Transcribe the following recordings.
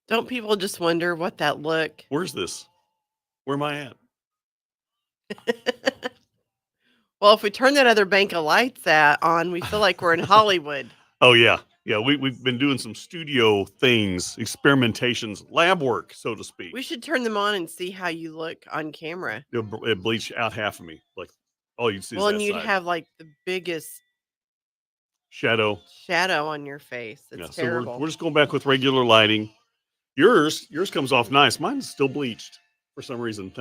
Don't people just wonder what that look? Where's this? Where am I at? Well, if we turn that other bank of lights on, we feel like we're in Hollywood. Oh, yeah. Yeah, we've been doing some studio things, experimentations, lab work, so to speak. We should turn them on and see how you look on camera. It bleached out half of me. Like, all you'd see is Well, and that you'd side. have like the biggest Shadow. shadow on your face. It's Yeah, so we're terrible. just going back with regular lighting. Yours comes off nice. Mine's still bleached for some reason.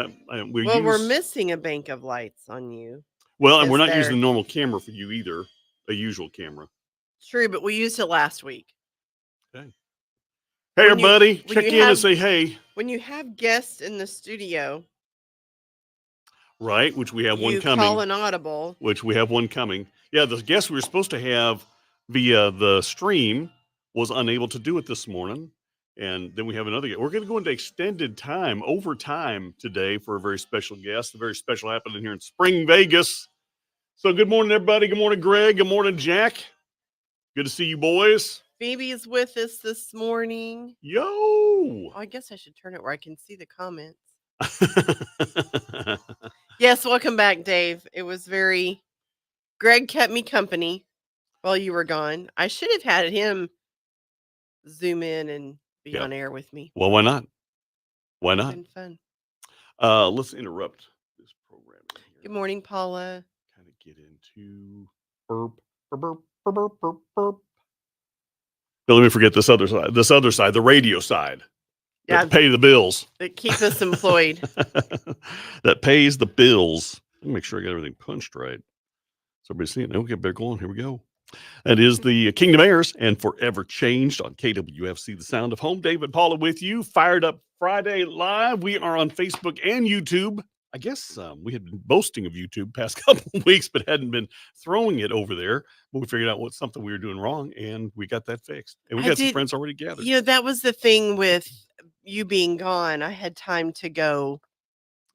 We Well, we're use missing a bank of lights on you well, and we're because not using they're the normal camera for you either, a usual camera. true, but we used it last week. Okay. Hey, When you everybody, when check you in and have say hey. when you have guests in the studio, Right, which we have one you call coming. an audible. Yeah, the guest we were supposed to have via the stream was unable to do it this morning. And then we have another guest. We're going to go into extended time, overtime today for a very special guest. A very special happening here in Spring, Vegas. So good morning, everybody. Good morning, Greg. Good morning, Jack. Good to see you boys. Phoebe is with us this morning. Yo. Oh, I guess I should turn it where I can see the comments. Yes, welcome back, Dave. It was very. Greg kept me company while you were gone. I should have had him zoom in and be Yeah. on air with me. Well, why not? Why It's not? been fun. Let's interrupt this programming here. Good morning, Paula. Kind of get into burp, burp, burp, burp, burp, burp, burp. But let me forget this other side, the radio side. Yeah, That pay the bills. that keep us employed. That pays the bills. Let me make sure I got everything punched right. So everybody's seeing it. Okay, better go on. Here we go. That is the Kingdom Heirs and Forever Changed on KWFC, the sound of home. David Paula with you. Fired Up Friday Live. We are on Facebook and YouTube. I guess we had been boasting of YouTube past couple of weeks, but hadn't been throwing it over there. But we figured out what something we were doing wrong, and we got that fixed. And we got some friends already gathered. You know, that was the thing with you being gone. I had time to go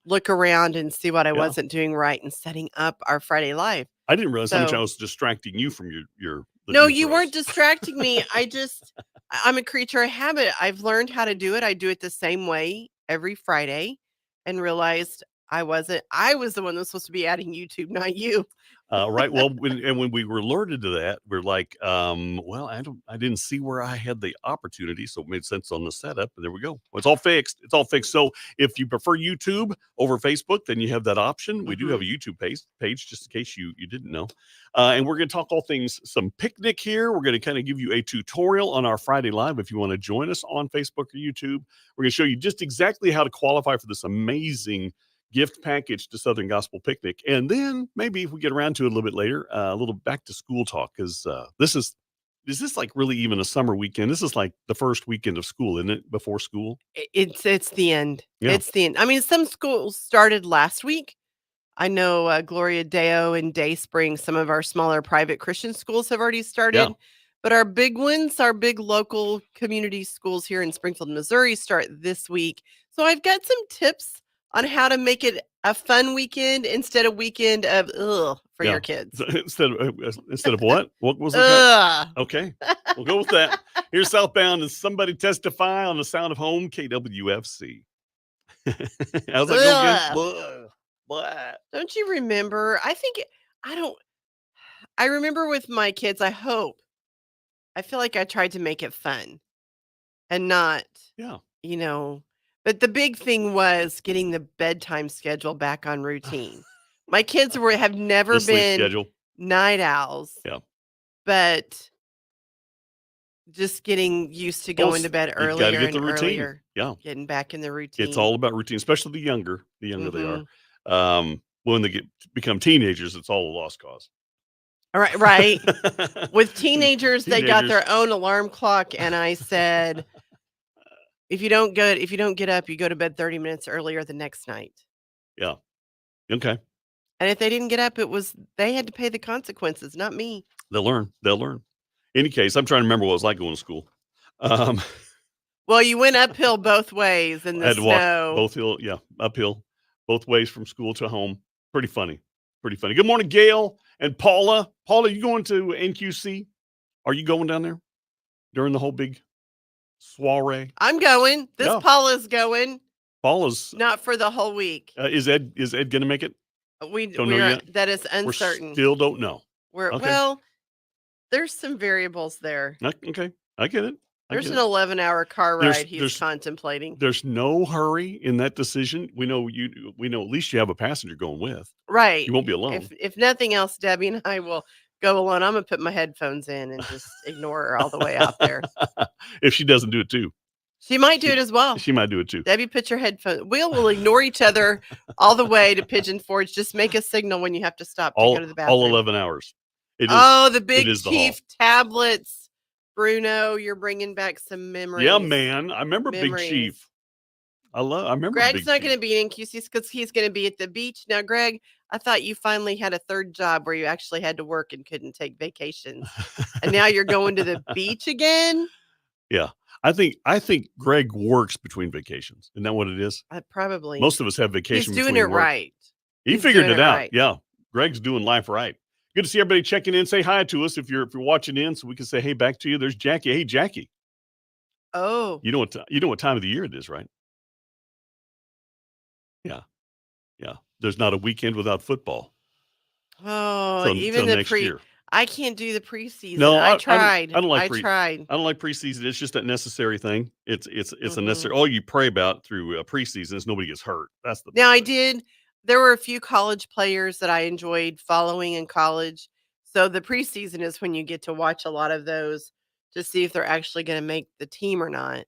look around and see what I wasn't doing right and setting up our Friday Live. I didn't realize how much I was distracting you from your No, you weren't distracting me. I'm a creature of habit. I've learned how to do it. I do it the same way every Friday and realized I was the one that was supposed to be adding YouTube, not you. Right. Well, when we were alerted to that, we're like, well, I didn't see where I had the opportunity, so it made sense on the setup, and there we go. Well, it's all fixed. It's all fixed. So if you prefer YouTube over Facebook, then you have that option. We do have a YouTube page, just in case you didn't know. And we're going to talk all things some picnic here. We're going to kind of give you a tutorial on our Friday Live if you want to join us on Facebook or YouTube. We're going to show you just exactly how to qualify for this amazing gift package to Southern Gospel Picnic. And then maybe if we get around to it a little bit later, a little back to school talk, because is this like really even a summer weekend? This is like the first weekend of school, isn't it? Before school? It's the end. Yeah. It's the end. I mean, some schools started last week. I know Gloria Deo and Day Spring, some of our smaller private Christian schools have already started. Yeah. But our big ones, our big local community schools here in Springfield, Missouri, start this week. So I've got some tips on how to make it a fun weekend instead of weekend of for your kids. Instead of what? What was it? Okay, we'll go with that. Here's Southbound and Somebody Testify on the Sound of Home, KWFC. How's that going? Don't you remember? I remember with my kids, I feel like I tried to make it fun and not, but the big thing was getting the bedtime schedule back on routine. My kids have never been night owls. Yeah. But just getting used to going to bed earlier and earlier. Yeah. Getting back in the routine. It's all about routine, especially the younger they are. When they become teenagers, it's all a lost cause. Right. With teenagers, they got their own alarm clock, and I said, if you don't get up, you go to bed 30 minutes earlier the next night. Yeah. Okay. And if they didn't get up, they had to pay the consequences, not me. They'll learn. Any case, I'm trying to remember what it was like going to school. Well, you went uphill both ways in the snow. Uphill, both ways from school to home. Pretty funny. Good morning, Gail and Paula. Paula, you going to NQC? Are you going down there during the whole big soiree. I'm going. This Yeah. Paula's going. Paula's Not for the whole week. is Ed going to make it? Don't know We're yet. that is We uncertain. still don't know. We're Okay. well, there's some variables there. Okay. I get it. There's an 11-hour car ride he's contemplating. There's no hurry in that decision. We know at least you have a passenger going with. Right. You won't be alone. If nothing else, Debbie and I will go alone. I'm gonna put my headphones in and just ignore her all the way out there. If she doesn't do it too. She might do it as well. She might do it too. Debbie, put your headphones. We'll ignore each other all the way to Pigeon Forge. Just make a signal when you have to stop to go to the bathroom. All 11 hours. The Big Chief tablets. Bruno, you're bringing back some memories. Yeah, man. I remember Big Chief. I remember Greg's not going to be in QC because he's going to be at the beach. Now, Greg, I thought you finally had a third job where you actually had to work and couldn't take vacations. And now you're going to the beach again? Yeah. I think Greg works between vacations. Isn't that what it is? Probably. Most of us have vacations. He's doing it work. right. He figured it out. Right. Yeah. Greg's doing life right. Good to see everybody checking in. Say hi to us if you're watching in, so we can say hey back to you. There's Jackie. Hey, Jackie. Oh. You know what time of the year it is, right? Yeah. Yeah. There's not a weekend without football. Oh, even the year. I can't do the preseason. No, I tried. I don't like tried. I don't like preseason. It's just a necessary thing. It's a necessary. All you pray about through preseason is nobody gets hurt. That's the. Now I did. There were a few college players that I enjoyed following in college. So the preseason is when you get to watch a lot of those to see if they're actually going to make the team or not.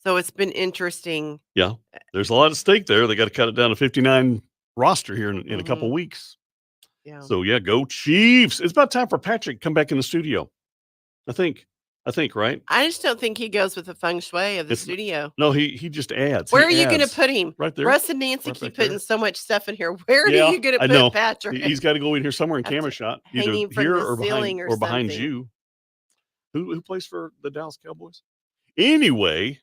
So it's been interesting. Yeah, there's a lot at stake there. They got to cut it down to 59 roster here in a couple weeks. Yeah. So yeah, go Chiefs. It's about time for Patrick to come back in the studio. I think, right? I just don't think he goes with the feng shui of the studio. No, he just adds. Where are you going to put him? Right there. Russ and Nancy keep putting so much stuff in here. Where are you going to put Patrick? He's got to go in here somewhere in camera shot, either here or behind you. Who plays for the Dallas Cowboys? Anyway,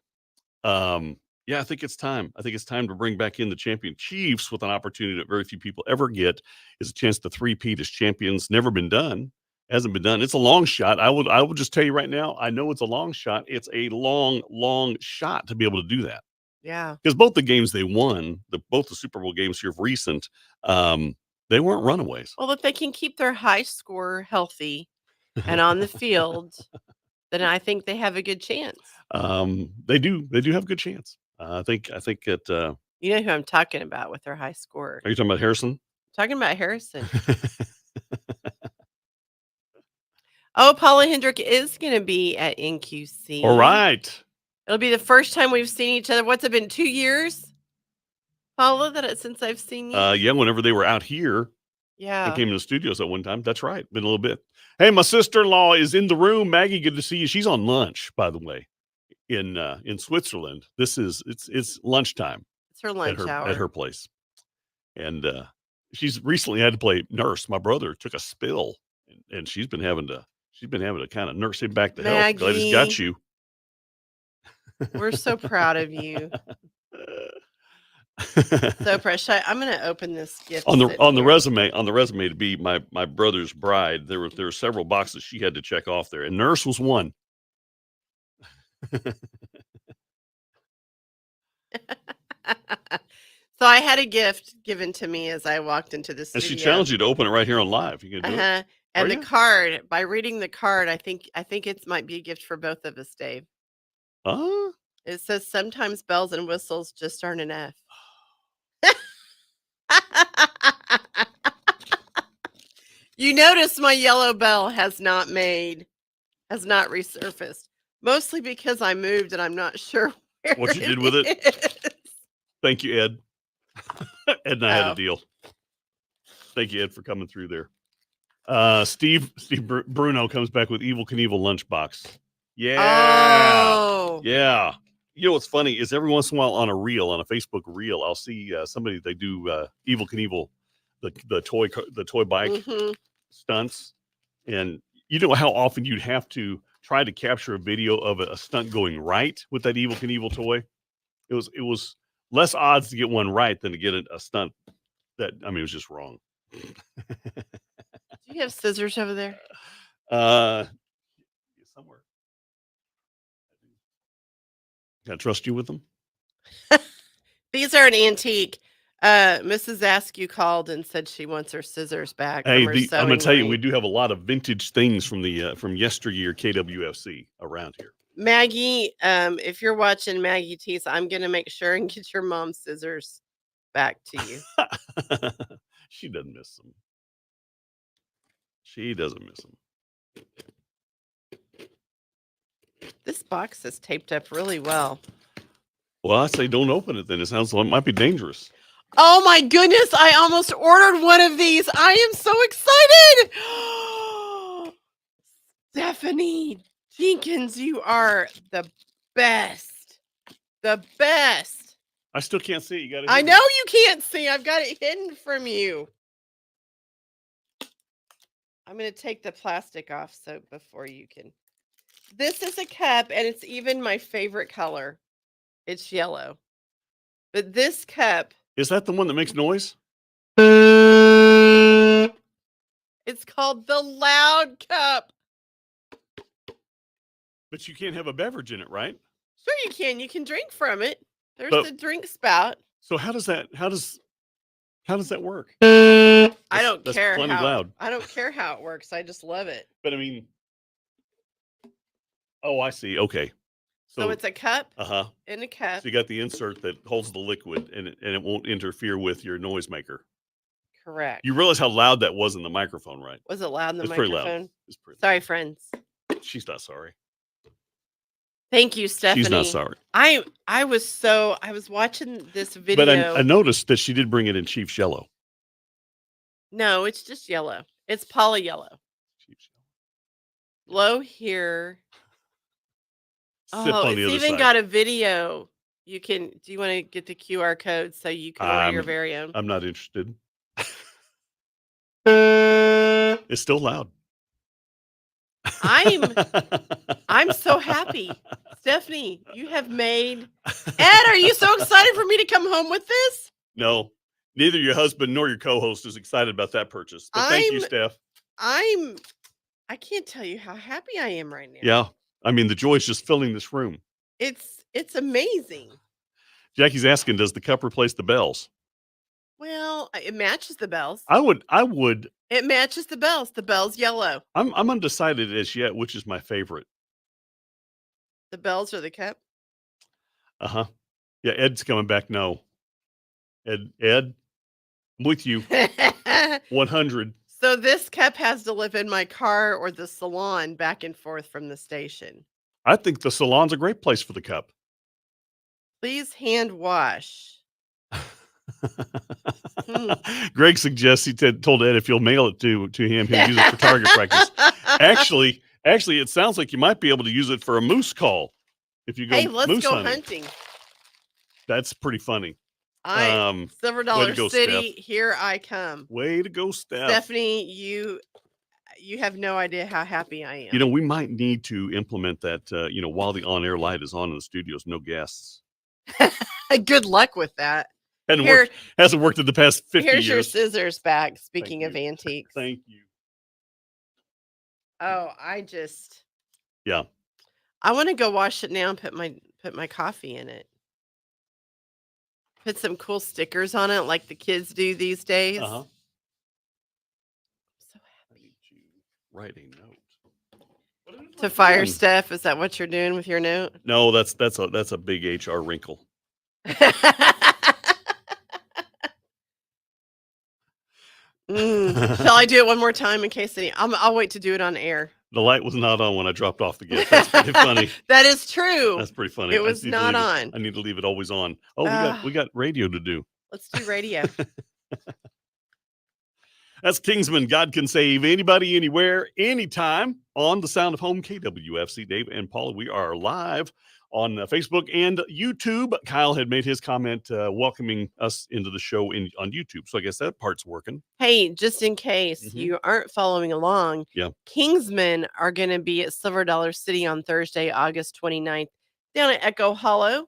yeah, I think it's time. I think it's time to bring back in the champion Chiefs with an opportunity that very few people ever get, is a chance to three-peat as champions. Never been done. Hasn't been done. It's a long shot. I will just tell you right now, I know it's a long shot. It's a long, long shot to be able to do that. Yeah. Because both the games they won, both the Super Bowl games here of recent, they weren't runaways. Well, if they can keep their high score healthy and on the field, then I think they have a good chance. They do have a good chance. I think that you know who I'm talking about with their high score. Are you talking about Harrison? Talking about Harrison. Oh, Paula Hendrick is going to be at NQC. All right. It'll be the first time we've seen each other. What's it been, 2 years, Paula, since I've seen you? Yeah, whenever they were out here. Yeah. I came in the studios at one time. That's right. Been a little bit. Hey, my sister-in-law is in the room. Maggie, good to see you. She's on lunch, by the way, in Switzerland. It's lunchtime. It's her lunch hour at her place. And she's recently had to play nurse. My brother took a spill, and she's been having to kind of nurse him back to health. Glad he's got you. We're so proud of you. So precious. I'm going to open this gift on the resume to be my brother's bride. There were several boxes she had to check off there, and nurse was one. So I had a gift given to me as I walked into the studio. And she challenged you to open it right here on live. You can do it. And the card, by reading the card, I think it might be a gift for both of us, Dave. It says sometimes bells and whistles just aren't enough. You notice my yellow bell has not resurfaced. Mostly because I moved and I'm not sure what you did with it. Thank you, Ed. Ed and I had a deal. Thank you, Ed, for coming through there. Steve Bruno comes back with Evel Knievel lunchbox. Yeah. Oh. Yeah. You know what's funny is every once in a while on a Facebook reel, I'll see somebody, they do Evel Knievel, the toy bike stunts. And you know how often you'd have to try to capture a video of a stunt going right with that Evel Knievel toy. It was less odds to get one right than to get a stunt that, it was just wrong. Do you have scissors over there? Somewhere. Can I trust you with them? These are an antique. Mrs. Askew called and said she wants her scissors back from Hey, her I'm sewing gonna tell you, ring. we do have a lot of vintage things from the from yesteryear KWFC around here. Maggie, if you're watching, Maggie Tease, I'm gonna make sure and get your mom's scissors back to you. She doesn't miss them. She doesn't miss them. This box is taped up really well. Well, I say don't open it then. It sounds like it might be dangerous. Oh my goodness, I almost ordered one of these. I am so excited. Stephanie Jenkins, you are the best. The best. I still can't see it. You got it. I know you can't see. I've got it hidden from you. I'm going to take the plastic off so before you can. This is a cup, and it's even my favorite color. It's yellow. But this cup. Is that the one that makes noise? It's called the Loud Cup. But you can't have a beverage in it, right? Sure you can. You can drink from it. There's the drink spout. So how does that work? I don't care plenty how loud. I don't care how it works. I just love it. But I mean, oh, I see. Okay. So it's a cup. In a cup. So you got the insert that holds the liquid, and it won't interfere with your noisemaker. Correct. You realize how loud that was in the microphone, right? Was it loud in the microphone? Pretty loud. It's pretty Sorry, friends. She's not sorry. Thank you, Stephanie. She's not sorry. I was watching this video. But I noticed that she did bring it in Chief's yellow. No, it's just yellow. It's Paula yellow. Chief's yellow. Blow here. Sip on the other it's even side. got a video. Do you want to get the QR code so you can order your very own? I'm not interested. It's still loud. I'm so happy. Stephanie, you have made Ed, are you so excited for me to come home with this? No. Neither your husband nor your co-host is excited about that purchase. But thank you, Steph. I can't tell you how happy I am right now. Yeah. I mean, the joy is just filling this room. It's amazing. Jackie's asking, does the cup replace the bells? Well, it matches the bells. I would. It matches the bells. The bell's yellow. I'm undecided as yet which is my favorite. The bells or the cup? Yeah, Ed's coming back. No. Ed, I'm with you. 100. So this cup has to live in my car or the salon back and forth from the station. I think the salon's a great place for the cup. Please hand wash. Greg suggests he told Ed if you'll mail it to him, he'll use it for target practice. Actually, it sounds like you might be able to use it for a moose call if you go. Hey, let's moose go hunting. That's pretty funny. Silver Dollar City, Steph. here I come. Way to go, Steph. Stephanie, you have no idea how happy I am. You know, we might need to implement that. While the on-air light is on in the studios, no guests. Good luck with that. Hasn't worked in the past 50 years. Here's your scissors back. Speaking of antiques. Thank you. Oh, yeah. I want to go wash it now and put my coffee in it. Put some cool stickers on it like the kids do these days. I'm so happy. I need to write a note. To fire Steph, is that what you're doing with your note? No, that's a big HR wrinkle. Shall I do it one more time in case I'll wait to do it on air. The light was not on when I dropped off the gift. That's pretty funny. That is true. That's pretty funny. It was not on. I need to leave it always on. Oh, we got radio to do. Let's do radio. That's Kingsman. God can save anybody, anywhere, anytime on the Sound of Home, KWFC. Dave and Paula, we are live on Facebook and YouTube. Kyle had made his comment welcoming us into the show on YouTube. So I guess that part's working. Hey, just in case you aren't following along, Kingsmen are going to be at Silver Dollar City on Thursday, August 29th, down at Echo Hollow.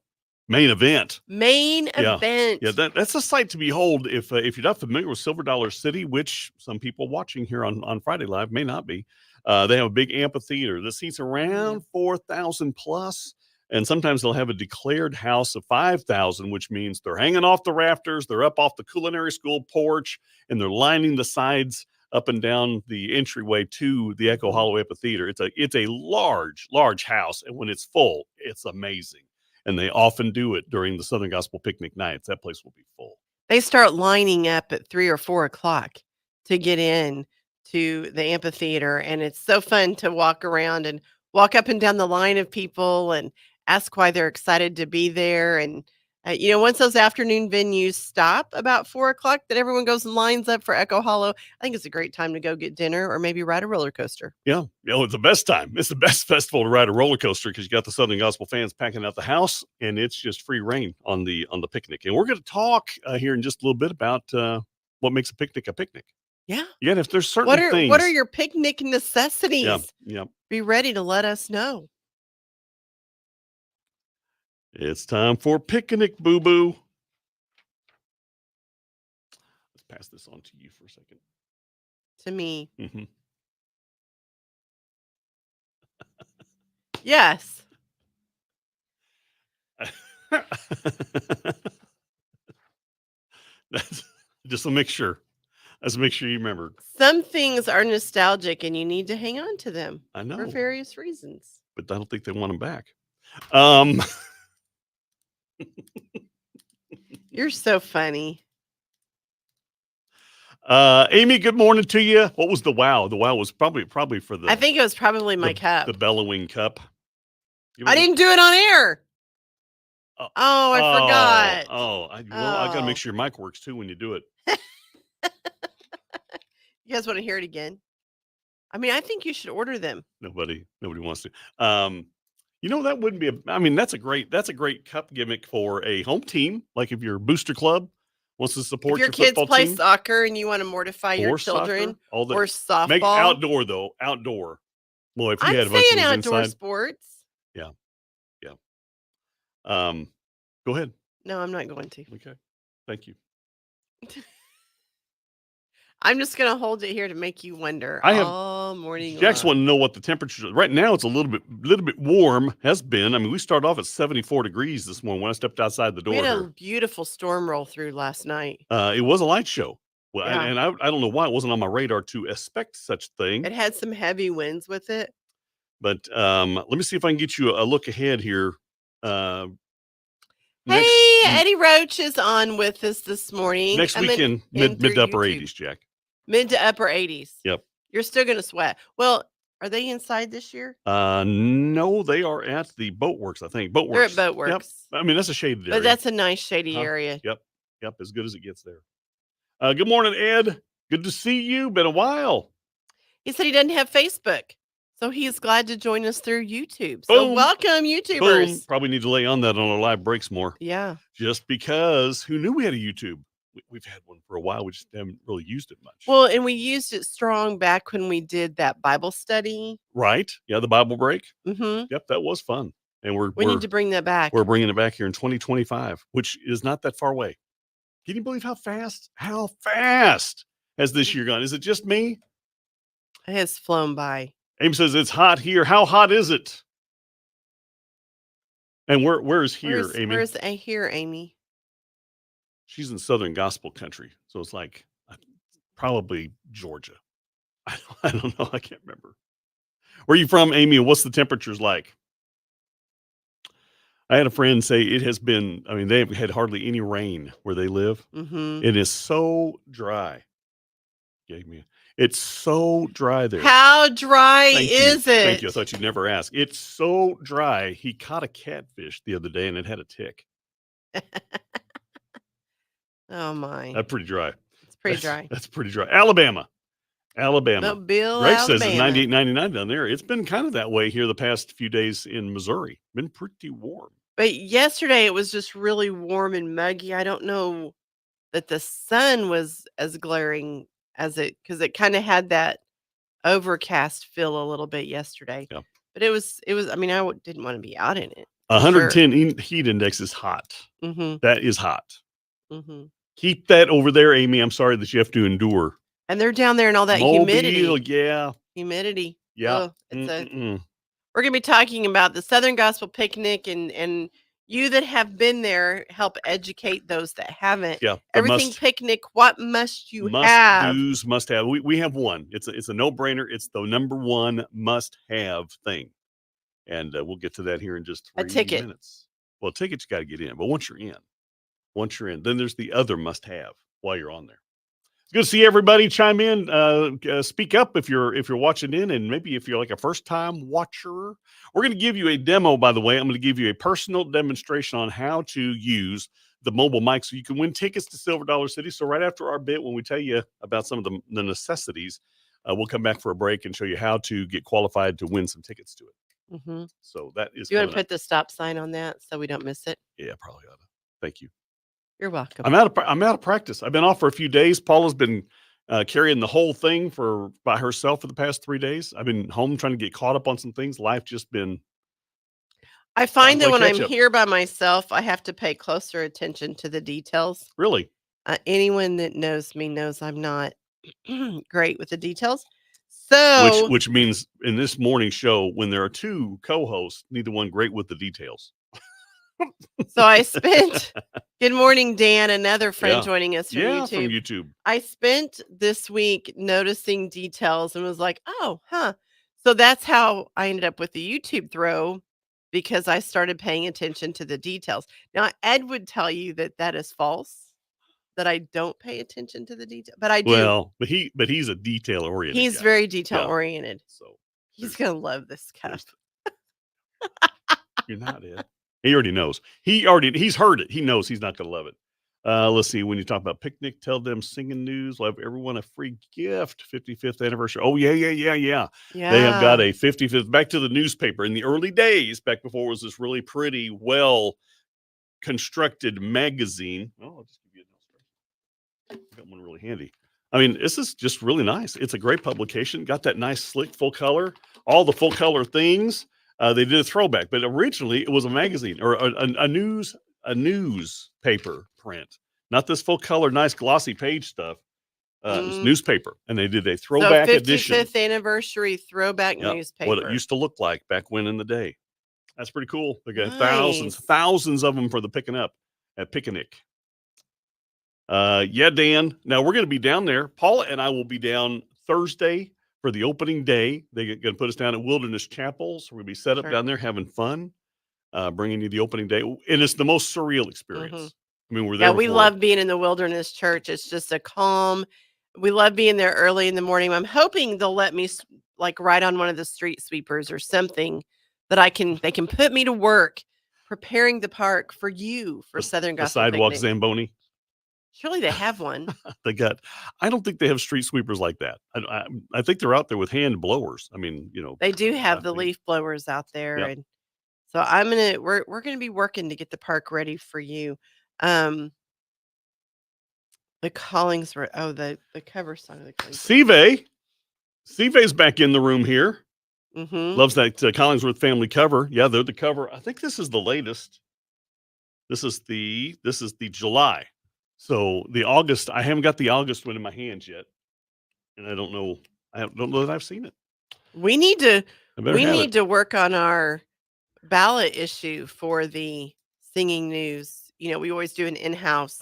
Main event. Yeah, that's a sight to behold. If you're not familiar with Silver Dollar City, which some people watching here on Friday Live may not be, they have a big amphitheater. The seats around 4,000 plus. And sometimes they'll have a declared house of 5,000, which means they're hanging off the rafters, they're up off the culinary school porch, and they're lining the sides up and down the entryway to the Echo Hollow Amphitheater. It's a large house, and when it's full, it's amazing. And they often do it during the Southern Gospel Picnic nights. That place will be full. They start lining up at 3 or 4 o'clock to get in to the amphitheater, and it's so fun to walk around and walk up and down the line of people and ask why they're excited to be there. And once those afternoon venues stop about 4 o'clock, that everyone goes and lines up for Echo Hollow. I think it's a great time to go get dinner or maybe ride a roller coaster. Yeah, it's the best time. It's the best festival to ride a roller coaster because you got the Southern Gospel fans packing out the house, and it's just free reign on the picnic. And we're going to talk here in just a little bit about what makes a picnic a picnic. Yeah. Yeah, if there's certain things. What are your picnic necessities? Yeah. Be ready to let us know. It's time for Picnic, boo-boo. Let's pass this on to you for a second. To me. Mm-hmm. Yes. Just to make sure. Let's make sure you remember. Some things are nostalgic and you need to hang on to them. I know. For various reasons. But I don't think they want them back. You're so funny. Amy, good morning to you. What was the wow? The wow was probably for the. I think it was probably my cup. The bellowing cup. I didn't do it on air. I forgot. I got to make sure your mic works too when you do it. You guys want to hear it again? I mean, I think you should order them. Nobody wants to. That wouldn't be that's a great cup gimmick for a home team. Like if your booster club wants to support your kids play team, soccer and you want to mortify your children, soccer, or softball. Make outdoor. Well, if you I'm had a bunch saying of outdoor inside, sports. Yeah. Go ahead. No, I'm not going to. Okay. Thank you. I'm just going to hold it here to make you wonder all morning Jack's long. want to know what the temperature is. Right now, it's a little bit warm, has been. I mean, we started off at 74 degrees this morning when I stepped outside the door. We had a beautiful storm roll through last night. It was a light show. Well, yeah. and I don't know why it wasn't on my radar to expect such thing. It had some heavy winds with it. But let me see if I can get you a look ahead here. Eddie Roach is on with us this morning. Next weekend, mid to upper 80s, Jack. Mid to upper 80s. Yep. You're still going to sweat. Well, are they inside this year? No, they are at the Boatworks, I think. Boatworks. They're at Boatworks. Yep. I mean, that's a shaded area. But that's a nice shady area. Yep. As good as it gets there. Good morning, Ed. Good to see you. Been a while. He said he doesn't have Facebook, so he's glad to join us through YouTube. Boom. So welcome, YouTubers. Boom. Probably need to lay on that on our live breaks more. Yeah. Just because who knew we had a YouTube? We've had one for a while. We just haven't really used it much. Well, and we used it strong back when we did that Bible study. Right. Yeah, the Bible break. Mm-hmm. Yep, that was fun. And we need to bring that back. We're bringing it back here in 2025, which is not that far away. Can you believe how fast has this year gone? Is it just me? It has flown by. Amy says it's hot here. How hot is it? And where's here, Amy? Where's here, Amy? She's in Southern Gospel country, so it's like probably Georgia. I don't know. I can't remember. Where are you from, Amy? And what's the temperatures like? I had a friend say it has been. I mean, they've had hardly any rain where they live. Mm-hmm. It is so dry. It's so dry there. How dry is it? Thank you. I thought you'd never ask. It's so dry. He caught a catfish the other day and it had a tick. Oh my! That's pretty dry. It's pretty dry. That's pretty dry. Alabama. Mobile, Greg says Alabama. it's 98, 99 down there. It's been kind of that way here the past few days in Missouri. Been pretty warm. But yesterday it was just really warm and muggy. I don't know that the sun was as glaring as because it kind of had that overcast feel a little bit yesterday. Yeah. But it was. I mean, I didn't want to be out in it. 110 heat index is hot. Mm-hmm. That is hot. Mm-hmm. Keep that over there, Amy. I'm sorry that you have to endure. And they're down there and all that Mobile, humidity. Yeah. Humidity. Yeah. Oh, it's We're going to be talking about the Southern Gospel Picnic, and you that have been there, help educate those that haven't. Yeah, the Everything must picnic, what must you must have? do's, must have. We have one. It's a no-brainer. It's the number one must-have thing. And we'll get to that here in just A 3 ticket. minutes. Well, tickets you got to get in, but once you're in, then there's the other must-have while you're on there. It's good to see everybody chime in. Speak up if you're watching in, and maybe if you're like a first-time watcher. We're going to give you a demo, by the way. I'm going to give you a personal demonstration on how to use the mobile mic so you can win tickets to Silver Dollar City. So right after our bit, when we tell you about some of the necessities, we'll come back for a break and show you how to get qualified to win some tickets to it. Mm-hmm. So that is. Do you want to put the stop sign on that so we don't miss it? Yeah, probably ought to. Thank you. You're welcome. I'm out of practice. I've been off for a few days. Paula's been carrying the whole thing by herself for the past 3 days. I've been home trying to get caught up on some things. Life just been. I find that when I'm here by myself, I have to pay closer attention to the details. Really? Anyone that knows me knows I'm not great with the details. So, which means in this morning show, when there are two co-hosts, neither one great with the details. So I spent. Good morning, Dan, another friend joining us from YouTube. From YouTube. I spent this week noticing details and was like, oh, huh. So that's how I ended up with the YouTube throw, because I started paying attention to the details. Now, Ed would tell you that that is false, that I don't pay attention to the detail, but I do. Well, but he's a detail oriented. He's very detail oriented. So he's gonna love this cup. You're not, Ed. He already knows. He's heard it. He knows he's not gonna love it. Let's see. When you talk about picnic, tell them singing news. We'll have everyone a free gift. 55th anniversary. Oh yeah. They have got a 55th. Back to the newspaper in the early days, back before it was this really pretty, well constructed magazine. Oh, I'll just give you a I got one really handy. I mean, this is just really nice. It's a great publication. Got that nice, slick, full color. All the full color things. They did a throwback, but originally it was a magazine or a newspaper print, not this full color, nice glossy page stuff. It was newspaper, and they did a throwback edition. 55th anniversary throwback newspaper. What it used to look like back when in the day. That's pretty cool. They got thousands of them for the picking up at Picnic. Yeah, Dan. Now we're going to be down there. Paula and I will be down Thursday for the opening day. They're going to put us down at Wilderness Chapel. So we're going to be set up down there having fun, bringing you the opening day. And it's the most surreal experience. I mean, we're there. Yeah, we love being in the Wilderness Church. It's just a calm. We love being there early in the morning. I'm hoping they'll let me like ride on one of the street sweepers or something that they can put me to work preparing the park for you for Southern Gospel Picnic. Sidewalk Picnic. Zamboni. Surely they have one. I don't think they have street sweepers like that. I think they're out there with hand blowers. I mean, they do have the leaf blowers out there. Yep. And so we're going to be working to get the park ready for you. The Callings were, the cover song of the Callings. Sive's back in the room here. Mm-hmm. Loves that Collingsworth family cover. Yeah, they're the cover. I think this is the latest. This is the July. So the August, I haven't got the August one in my hands yet, and I don't know that I've seen it. We need to work on our ballot issue for the singing news. We always do an in-house.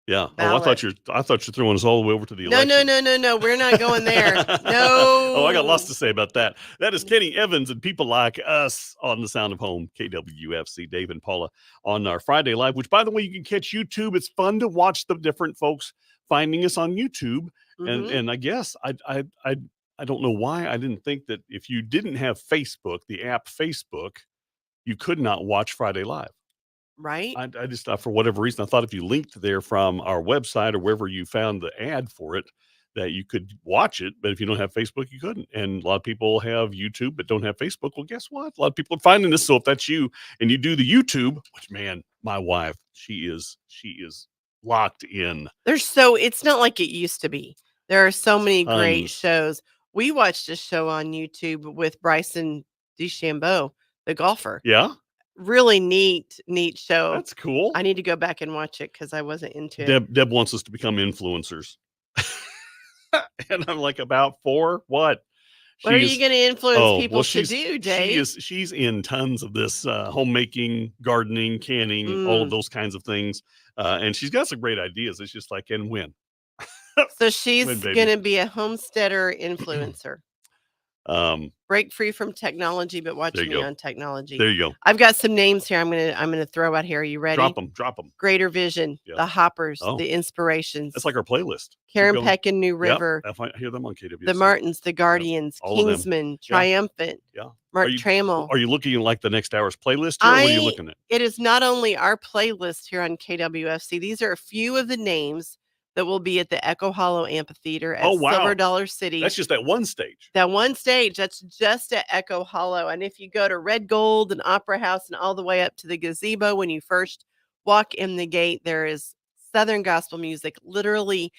Yeah. Ballot. Oh, I thought you're throwing us all the way over to the election. No. We're not going there. No. Oh, I got lots to say about that. That is Kenny Evans and people like us on the Sound of Home, KWFC, Dave and Paula on our Friday Live, which, by the way, you can catch YouTube. It's fun to watch the different folks finding us on YouTube. And I guess I don't know why I didn't think that if you didn't have Facebook, the app Facebook, you could not watch Friday Live. Right. I just, for whatever reason, I thought if you linked there from our website or wherever you found the ad for it, that you could watch it. But if you don't have Facebook, you couldn't. And a lot of people have YouTube but don't have Facebook. Well, guess what? A lot of people are finding this. So if that's you and you do the YouTube, which, man, my wife, she is locked in. It's not like it used to be. There are so many great shows. We watched a show on YouTube with Bryson DeChambeau, the golfer. Yeah. Really neat show. That's cool. I need to go back and watch it because I wasn't into it. Deb wants us to become influencers. And I'm like, about 4? What? What are She you is going to influence oh, well, people to do, Dave? she's in tons of this, homemaking, gardening, canning, all of Mm. those kinds of things, and she's got some great ideas. It's just like, "And when?" So When, she's baby? going to be a homesteader influencer. Um, Break free from technology, but there watch you me go. on technology. There you go. I've got some names here I'm gonna throw out here. Are you ready? Drop them. Greater Vision, Yeah. The Hoppers, Oh, The Inspirations, that's like our playlist. Keep Karen going. Peck and New Yep, River, I hear them on The KWC. Martins, The Yep, Guardians, all of them. Kingsman, Yeah, Triumphant, yeah. Mark Trammell. Are you looking at, like, the next hour's playlist here, or what are you looking at? It is not only our playlist here on KWFC. These are a few of the names that will be at the Echo Hollow Amphitheater Oh, at Silver wow. Dollar City. That's just that one stage. That one stage, that's just at Echo Hollow. And if you go to Red Gold and Opera House and all the way up to the gazebo, when you first walk in the gate, there is Southern gospel music literally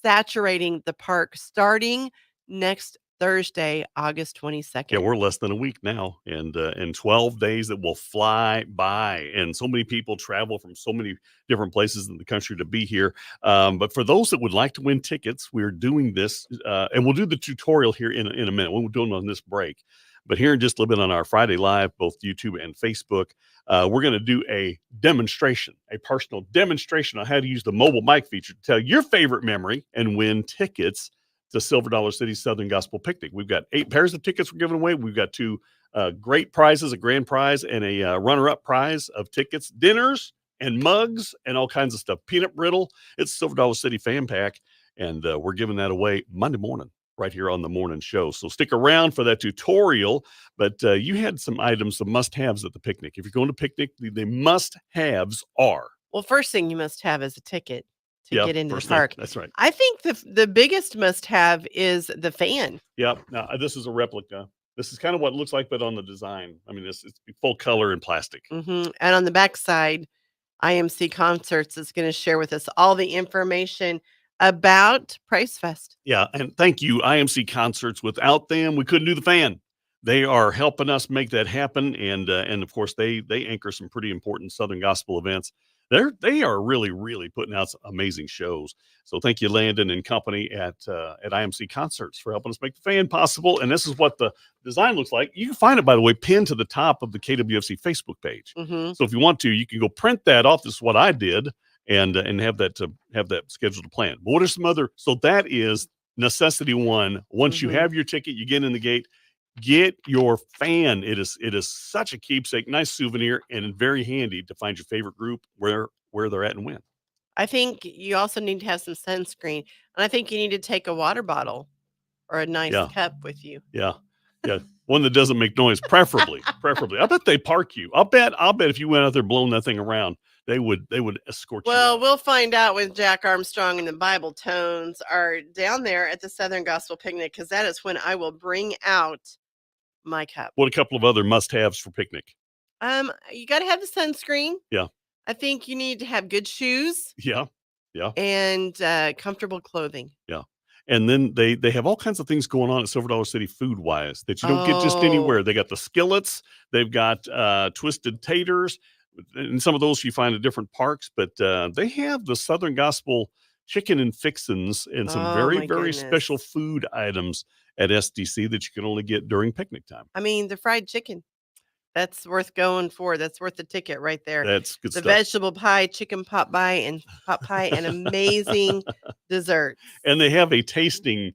saturating the park starting next Thursday, August Yeah, 22nd. we're less than a week now, and 12 days that will fly by, and so many people travel from so many different places in the country to be here. But for those that would like to win tickets, we're doing this, and we'll do the tutorial here in a minute. We'll do it on this break. But here in just a little bit on our Friday Live, both YouTube and Facebook, we're going to do a demonstration, a personal demonstration on how to use the mobile mic feature to tell your favorite memory and win tickets to Silver Dollar City Southern Gospel Picnic. We've got 8 pairs of tickets we're giving away. We've got 2 great prizes, a grand prize and a runner-up prize of tickets, dinners, and mugs, and all kinds of stuff. Peanut brittle. It's Silver Dollar City fan pack, and we're giving that away Monday morning right here on the morning show. So stick around for that tutorial. But you had some items, some must-haves at the picnic. If you're going to picnic, the must-haves are. Well, first thing you must have is a ticket to Yeah, get into the first thing. park. That's right. I think the biggest must have is the fan. Yep. Now, this is a replica. This is kind of what it looks like, but on the design. I mean, it's full color and plastic. And on the backside, IMC Concerts is going to share with us all the information about Price Fest. Yeah, and thank you, IMC Concerts. Without them, we couldn't do the fan. They are helping us make that happen, and of course they anchor some pretty important Southern gospel events. They are really putting out some amazing shows. So thank you, Landon and company at IMC Concerts, for helping us make the fan possible. And this is what the design looks like. You can find it, by the way, pinned to the top of the KWFC Facebook page. So if you want to, you can go print that off. This is what I did, and have that scheduled to plan. But what are some other? So that is necessity one. Once you have your ticket, you get in the gate. Get your fan. It is such a keepsake, nice souvenir, and very handy to find your favorite group where they're at and when. I think you also need to have some sunscreen, and I think you need to take a water bottle or a nice cup with you. Yeah. One that doesn't make noise, preferably. I bet they park you. I'll bet if you went out there blowing that thing around, they would escort you. Well, we'll find out with Jack Armstrong and the Bible Tones are down there at the Southern Gospel Picnic, because that is when I will bring out my cup. What a couple of other must-haves for picnic? You got to have the sunscreen. Yeah. I think you need to have good shoes. Yeah. And comfortable clothing. Yeah. And then they have all kinds of things going on at Silver Dollar City food-wise that you don't get just anywhere. They got the skillets. They've got twisted taters. And some of those you find at different parks. But they have the Southern Gospel chicken and fixins and some very special food items at SDC that you can only get during picnic time. I mean, the fried chicken. That's worth going for. That's worth the ticket right there. That's good the stuff. Vegetable pie, chicken pot pie, and amazing dessert. And they have a tasting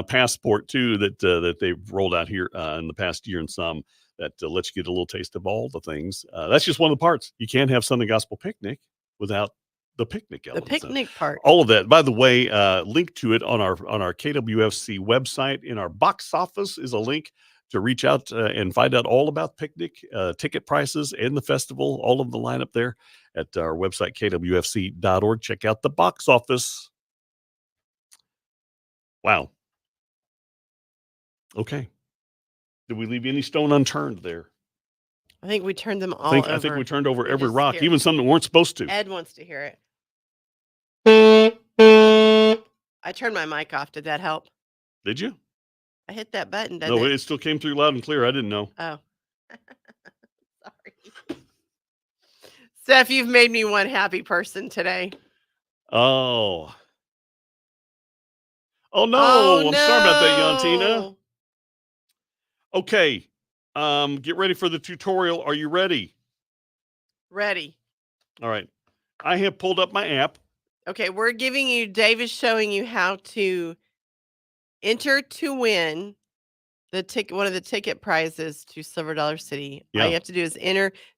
passport too that they've rolled out here in the past year and some that lets you get a little taste of all the things. That's just one of the parts. You can't have Southern Gospel Picnic without the picnic element. The picnic part. All of that. By the way, link to it on our KWFC website. In our box office is a link to reach out and find out all about picnic, ticket prices, and the festival, all of the lineup there at our website, kwfc.org. Check out the box office. Wow. Okay. Did we leave any stone unturned there? I think we turned them all over. I think we turned over every rock, even some that weren't supposed to. Ed wants to hear it. I turned my mic off. Did that help? Did you? I hit that button, No, it still came through loud and clear. I didn't know. Oh. Sorry. Steph, you've made me one happy person today. Oh. Oh, no. I'm sorry about that, Yantina. Okay. Get ready for the tutorial. Are you ready? Ready. All right. I have pulled up my app. Okay, Dave is showing you how to enter to win one of the ticket prizes to Silver Dollar City. All Yeah. you have to do is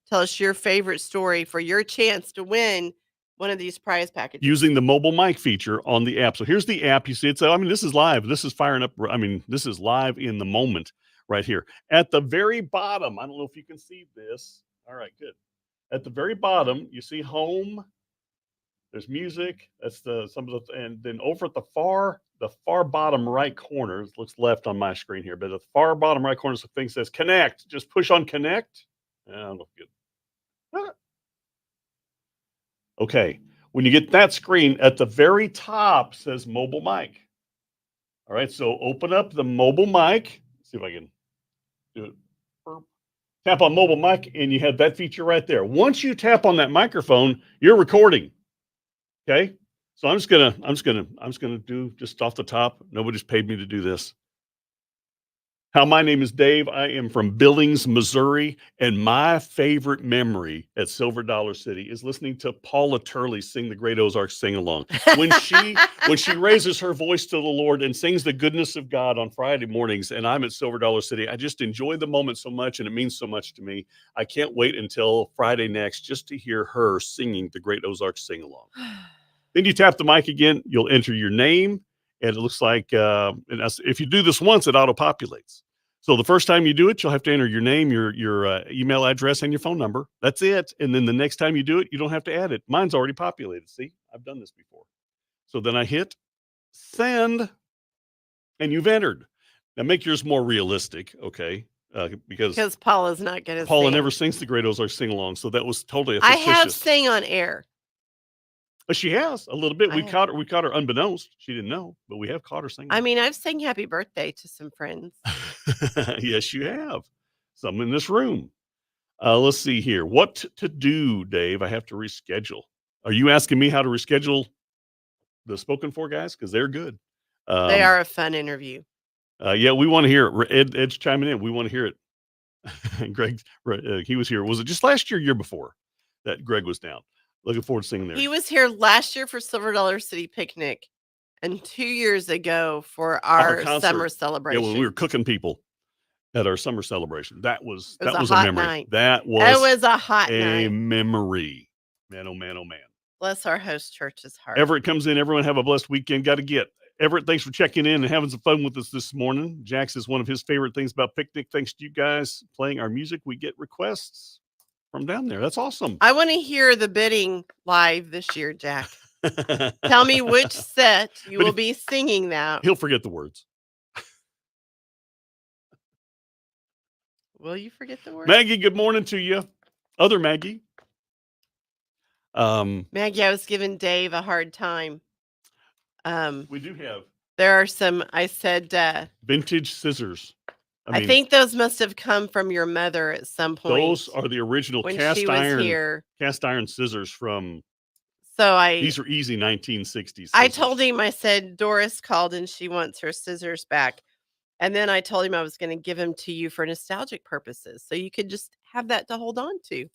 tell us your favorite story for your chance to win one of these prize packages. Using the mobile mic feature on the app. So here's the app. You see it. So, I mean, this is live. This is firing up. I mean, this is live in the moment right here. At the very bottom, I don't know if you can see this. All right, good. At the very bottom, you see home. There's music. That's and then over at the far bottom right corner, it looks left on my screen here, but at the far bottom right corner, the thing says connect. Just push on connect. Look good. Okay. When you get that screen, at the very top says mobile mic. All right. So open up the mobile mic. Let's see if I can do it. Tap on mobile mic, and you have that feature right there. Once you tap on that microphone, you're recording. Okay. So I'm just gonna do just off the top. Nobody's paid me to do this. Hi, my name is Dave. I am from Billings, Missouri, and my favorite memory at Silver Dollar City is listening to Paula Turley sing the Great Ozark Sing Along. When she raises her voice to the Lord and sings the goodness of God on Friday mornings, and I'm at Silver Dollar City, I just enjoy the moment so much, and it means so much to me. I can't wait until Friday next just to hear her singing the Great Ozark Sing Along. Then you tap the mic again, you'll enter your name, and it looks like if you do this once, it auto-populates. So the first time you do it, you'll have to enter your name, your email address, and your phone number. That's it. And then the next time you do it, you don't have to add it. Mine's already populated. See, I've done this before. So then I hit send, and you've entered. Now make yours more realistic, okay? Because Paula's not going to Paula sing. never sings the Great Ozark Sing Along, so that was totally I fictitious. have sang on air. She has a little bit. We caught her unbeknownst. She didn't know, but we have caught her singing. I mean, I've sang happy birthday to some friends. Yes, you have. Some in this room. Let's see here. What to do, Dave? I have to reschedule. Are you asking me how to reschedule the spoken for guys? Because they're good. They are a fun interview. Yeah, we want to hear it. Ed's chiming in. We want to hear it. Greg, he was here. Was it just last year, year before that Greg was down? Looking forward to seeing there. He was here last year for Silver Dollar City Picnic and 2 years ago for our summer celebration. Yeah, when we were cooking people at our summer celebration. That was a memory. Night. That was a hot night. Memory. Man, oh man, oh man. Bless our host church's heart. Everett comes in. Everyone have a blessed weekend. Got to get. Everett, thanks for checking in and having some fun with us this morning. Jax is one of his favorite things about picnic. Thanks to you guys playing our music. We get requests from down there. That's awesome. I want to hear the bidding live this year, Jack. Tell me which set you will be singing that. He'll forget the words. Will you forget the words? Maggie, good morning to you. Other Maggie. Maggie, I was giving Dave a hard time. We do have. There are some, I said. Vintage scissors. I think those must have come from your mother at some point. Those are the original cast iron scissors from. These are easy 1960s scissors. I told him, I said, Doris called and she wants her scissors back. And then I told him I was going to give them to you for nostalgic purposes. So you could just have that to hold on to.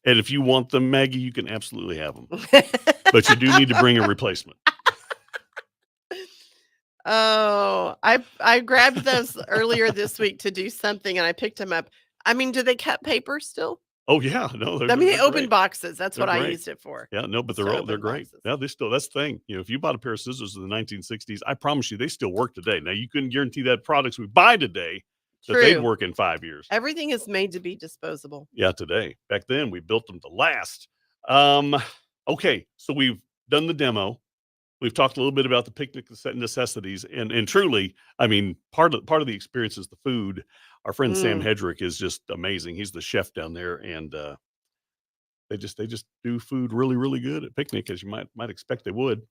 And if you want them, Maggie, you can absolutely have them. But you do need to bring a replacement. Oh, I grabbed those earlier this week to do something and I picked them up. I mean, do they cut paper still? Oh yeah, no. They open boxes. That's what I used it for. Yeah, no, but they're great. Yeah, that's the thing. You know, if you bought a pair of scissors in the 1960s, I promise you, they still work today. Now you couldn't guarantee that products we buy today that they'd work in 5 years. Everything is made to be disposable. Yeah, today. Back then, we built them to last. Okay, so we've done the demo. We've talked a little bit about the picnic necessities, and truly, I mean, part of the experience is the food. Our friend Sam Hedrick is just amazing. He's the chef down there, and they just do food really, really good at picnic, as you might expect they would.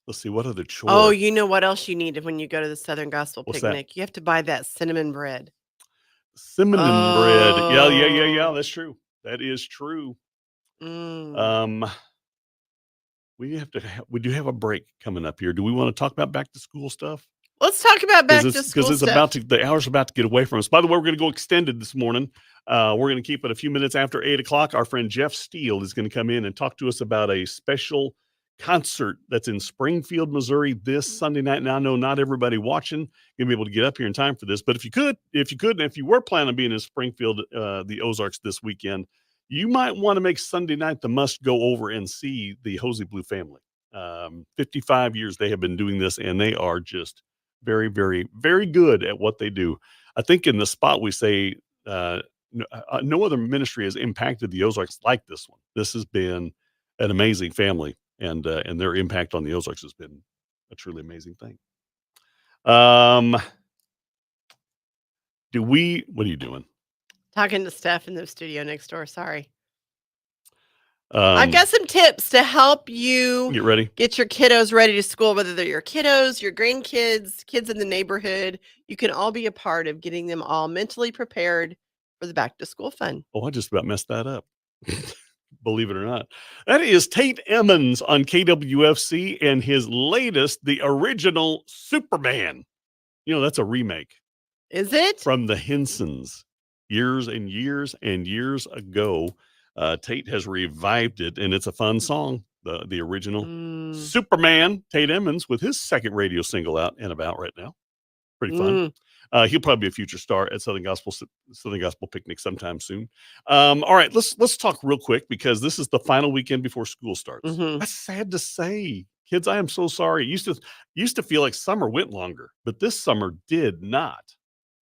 Let's see, what other chores? Oh, you know what else you need when you go to the Southern Gospel What's picnic? that? You have to buy that cinnamon bread. Cinnamon bread. Yeah. That's true. That is true. we do have a break coming up here. Do we want to talk about back to school stuff? Let's talk about back to Because school it's about stuff. to the hour's about to get away from us. By the way, we're going to go extended this morning. We're going to keep it a few minutes after 8 o'clock. Our friend Jeff Steele is going to come in and talk to us about a special concert that's in Springfield, Missouri this Sunday night. Now, I know not everybody watching gonna be able to get up here in time for this, but if you could, and if you were planning on being in Springfield, the Ozarks this weekend, you might want to make Sunday night the must go over and see the Hosey Blue family. 55 years they have been doing this, and they are just very, very, very good at what they do. I think in the spot we say no other ministry has impacted the Ozarks like this one. This has been an amazing family, and their impact on the Ozarks has been a truly amazing thing. What are you doing? Talking to Steph in the studio next door. Sorry. I've got some tips to help you get ready. Get your kiddos ready to school, whether they're your kiddos, your grandkids, kids in the neighborhood. You can all be a part of getting them all mentally prepared for the back to school fun. Oh, I just about messed that up. Believe it or not. That is Tate Emmons on KWFC and his latest, the original Superman. You know, that's a remake. Is it? From the Hensons years and years and years ago. Tate has revived it, and it's a fun song. The original Superman, Tate Emmons, with his second radio single out and about right now. Pretty fun. He'll probably be a future star at Southern Gospel Picnic sometime soon. All right, let's talk real quick because this is the final weekend before school starts. That's sad to say. Kids, I am so sorry. It used to feel like summer went longer, but this summer did not.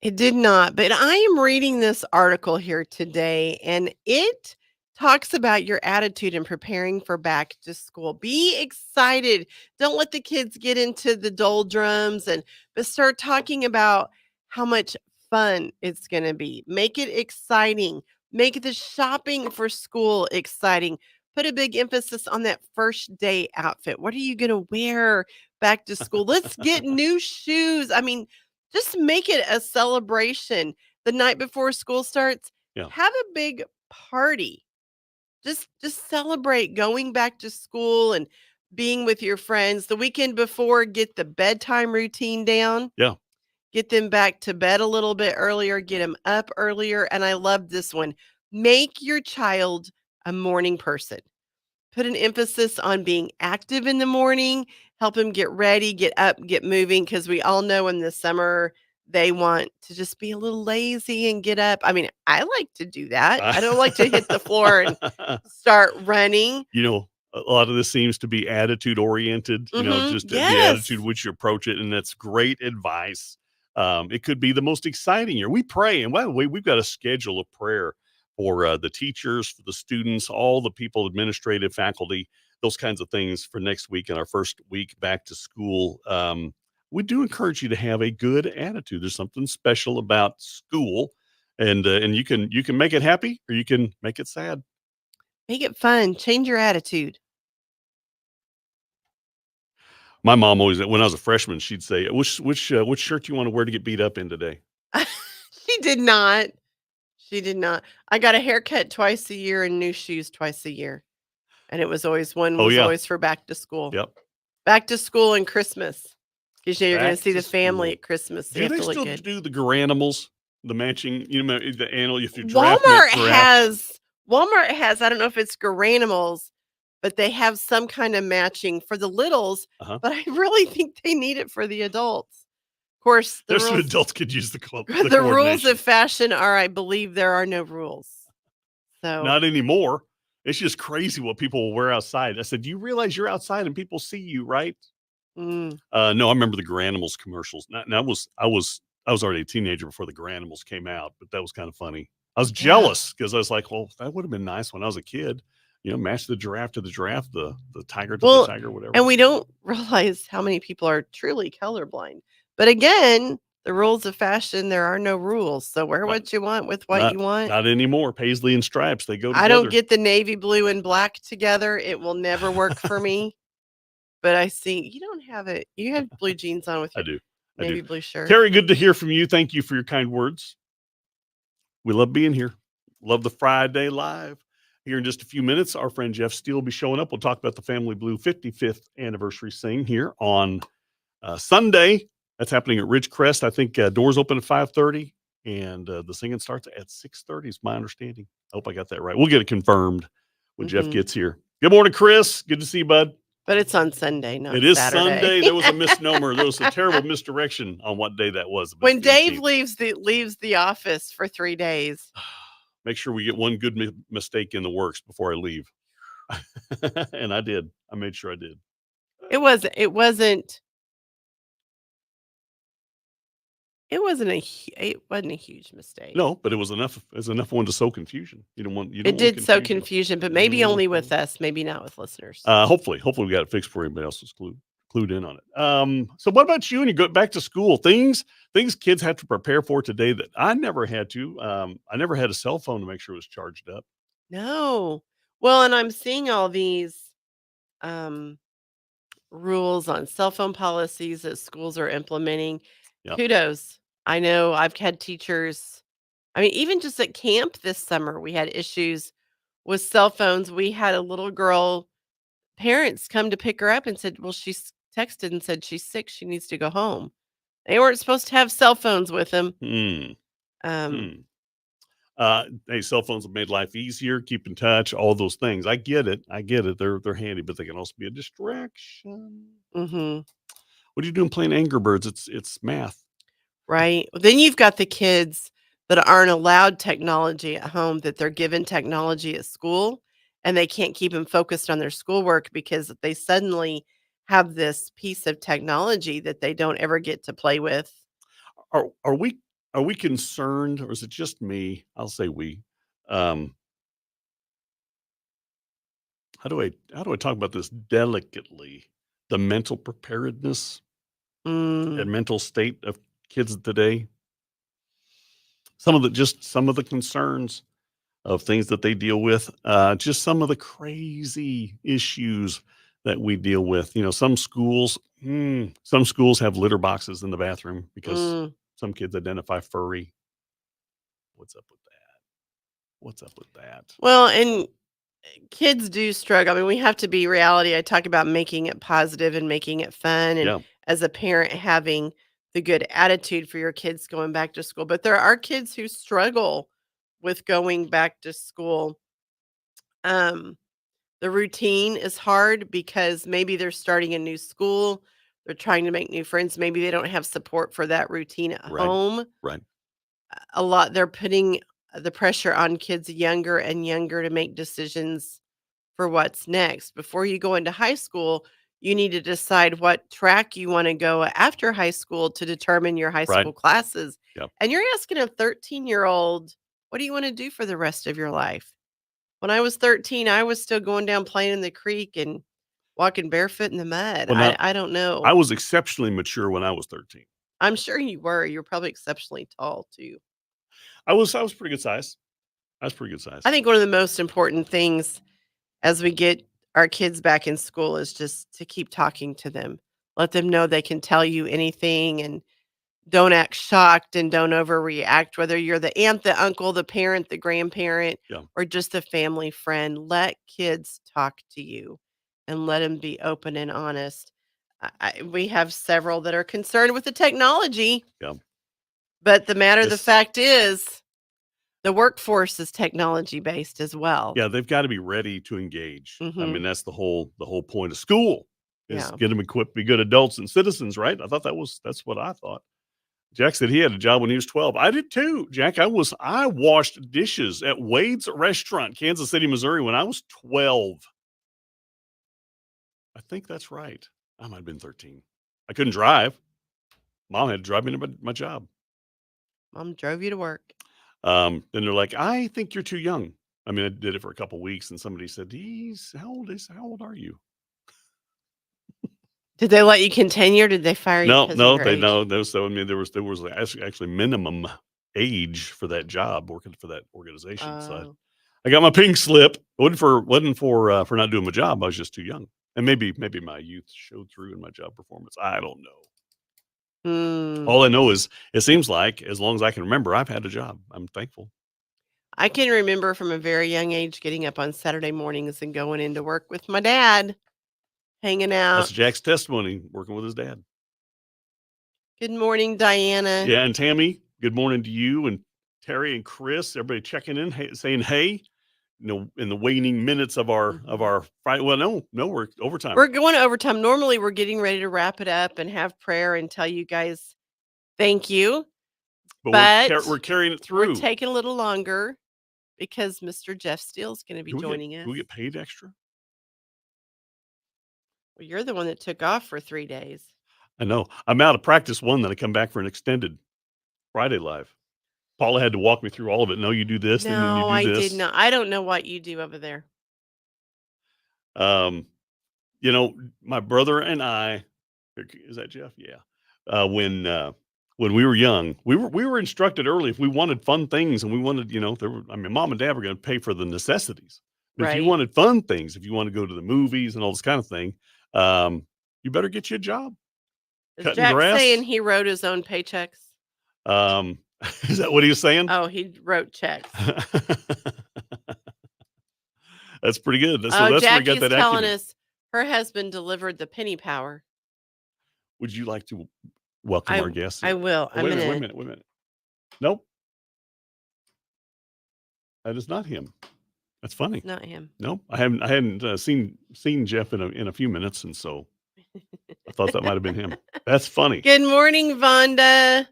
It did not, but I am reading this article here today, and it talks about your attitude in preparing for back to school. Be excited. Don't let the kids get into the doldrums, but start talking about how much fun it's going to be. Make it exciting. Make the shopping for school exciting. Put a big emphasis on that first day outfit. What are you going to wear back to school? Let's get new shoes. I mean, just make it a celebration. The night before school starts, have a big party. Just celebrate going back to school and being with your friends. The weekend before, get the bedtime routine down. Yeah. Get them back to bed a little bit earlier, get them up earlier. And I love this one. Make your child a morning person. Put an emphasis on being active in the morning, help them get ready, get up, get moving, because we all know in the summer they want to just be a little lazy and get up. I mean, I like to do that. I don't like to hit the floor and start running. You know, a lot of this seems to be attitude oriented, just the attitude which you approach it. And that's great advice. It could be the most exciting year. We pray. And by the way, we've got a schedule of prayer for the teachers, for the students, all the people, administrative, faculty, those kinds of things for next week and our first week back to school. We do encourage you to have a good attitude. There's something special about school, and you can make it happy or you can make it sad. Make it fun. Change your attitude. My mom always, when I was a freshman, she'd say, which shirt do you want to wear to get beat up in today? She did not. She did not. I got a haircut twice a year and new shoes twice a year. And it was always always for back to school. Yep. Back to school and Christmas. Because you're going to see the family at Christmas. Do they still do the Garanimals? The matching, the annual, if you Walmart has, I don't know if it's Garanimals, but they have some kind of matching for the littles, but I really think they need it for the adults. Of course, there's some adults could use the club. The rules of fashion are, I believe there are no rules. So not anymore. It's just crazy what people will wear outside. I said, do you realize you're outside and people see you, right? No, I remember the Garanimals commercials. I was already a teenager before the Garanimals came out, but that was kind of funny. I was jealous because I was like, well, that would have been nice when I was a kid. Match the giraffe to the giraffe, the tiger to the tiger, whatever. And we don't realize how many people are truly colorblind. But again, the rules of fashion, there are no rules. So wear what you want with what you want. Not anymore. Paisley and stripes, they go together. I don't get the navy blue and black together. It will never work for me. But I see you don't have it. You have blue jeans on with your navy blue shirt. Terry, good to hear from you. Thank you for your kind words. We love being here. Love the Friday Live. Here in just a few minutes, our friend Jeff Steele will be showing up. We'll talk about the Family Blue 55th anniversary sing here on Sunday. That's happening at Ridgecrest. I think doors open at 5:30, and the singing starts at 6:30 is my understanding. I hope I got that right. We'll get it confirmed when Jeff gets here. Good morning, Chris. Good to see you, bud. But it's on Sunday, not It is Saturday. Sunday. There was a misnomer. There was a terrible misdirection on what day that was. When Dave leaves the office for 3 days. Make sure we get one good mistake in the works before I leave. And I did. I made sure I did. It wasn't a huge mistake. No, but it was enough. It was enough one to sow confusion. You don't want. It did sow confusion, but maybe only with us, maybe not with listeners. Hopefully we got it fixed before anybody else was clued in on it. So what about you when you go back to school? Things kids have to prepare for today that I never had to. I never had a cell phone to make sure it was charged up. No. Well, and I'm seeing all these rules on cell phone policies that schools are implementing. Yep. Kudos. I know I've had teachers, I mean, even just at camp this summer, we had issues with cell phones. We had a little girl, parents come to pick her up and said, well, she's texted and said she's sick. She needs to go home. They weren't supposed to have cell phones with them. Hey, cell phones have made life easier, keep in touch, all those things. I get it. They're handy, but they can also be a distraction. What are you doing playing Angry Birds? It's math. Right. Then you've got the kids that aren't allowed technology at home, that they're given technology at school, and they can't keep them focused on their schoolwork because they suddenly have this piece of technology that they don't ever get to play with. Are we concerned, or is it just me? I'll say we. How do I talk about this delicately? The mental preparedness and mental state of kids today. Some of the concerns of things that they deal with, just some of the crazy issues that we deal with. You know, some schools have litter boxes in the bathroom because some kids identify furry. What's up with that? Well, and kids do struggle. I mean, we have to be reality. I talk about making it positive and making it fun, and as a parent, having the good attitude for your kids going back to school. But there are kids who struggle with going back to school. The routine is hard because maybe they're starting a new school. They're trying to make new friends. Maybe they don't have support for that routine at home. Right. A lot, they're putting the pressure on kids younger and younger to make decisions for what's next. Before you go into high school, you need to decide what track you want to go after high school to determine your high school classes. And you're asking a 13-year-old, what do you want to do for the rest of your life? When I was 13, I was still going down playing in the creek and walking barefoot in the mud. Well, I don't know. I was exceptionally mature when I was 13. I'm sure you were. You're probably exceptionally tall too. I was pretty good size. I was pretty good size. I think one of the most important things as we get our kids back in school is just to keep talking to them. Let them know they can tell you anything, and don't act shocked and don't overreact, whether you're the aunt, the uncle, the parent, the grandparent, or just a family friend. Let kids talk to you and let them be open and honest. We have several that are concerned with the technology. But the fact is, the workforce is technology based as well. Yeah, they've got to be ready to engage. I mean, that's the whole point of school is get them equipped to be good adults and citizens, right? That's what I thought. Jack said he had a job when he was 12. I did too, Jack. I washed dishes at Wade's Restaurant, Kansas City, Missouri, when I was 12. I think that's right. I might have been 13. I couldn't drive. Mom had to drive me to my job. Mom drove you to work. Then they're like, I think you're too young. I mean, I did it for a couple of weeks, and somebody said, how old are you? Did they let you continue, or did they fire you? No. So I mean, there was actually minimum age for that job working for that organization. So I got my pink slip. It wasn't for not doing my job. I was just too young, and maybe my youth showed through in my job performance. I don't know. All I know is it seems like as long as I can remember, I've had a job. I'm thankful. I can remember from a very young age getting up on Saturday mornings and going into work with my dad, hanging That's out. Jack's testimony, working with his dad. Good morning, Diana. Yeah, and Tammy, good morning to you and Terry and Chris. Everybody checking in, saying hey. In the waning minutes of our fight. Well, no, we're overtime. We're going to overtime. Normally, we're getting ready to wrap it up and have prayer and tell you guys thank you. But we're carrying it through. We're taking a little longer because Mr. Jeff Steele's going to be joining us. Do we get paid extra? Well, you're the one that took off for 3 days. I know. I'm out of practice one, then I come back for an extended Friday live. Paula had to walk me through all of it. No, you do this, and then you do this. I did not. I don't know what you do over there. My brother and I, is that Jeff? Yeah. When we were young, we were instructed early if we wanted fun things and we wanted, mom and dad were going to pay for the necessities. But if you wanted fun things, if you want to go to the movies and all this kind of thing, you better get you a job. Is Jack saying he wrote his own paychecks? Is that what he was saying? Oh, he wrote checks. That's pretty good. So that's where he got that telling us her husband delivered the penny power. Would you like to welcome our guest? I will. Oh, wait a minute. Nope. That is not him. That's funny. It's not him. No, I hadn't seen Jeff in a few minutes, and so I thought that might have been him. That's funny. Good morning, Vonda.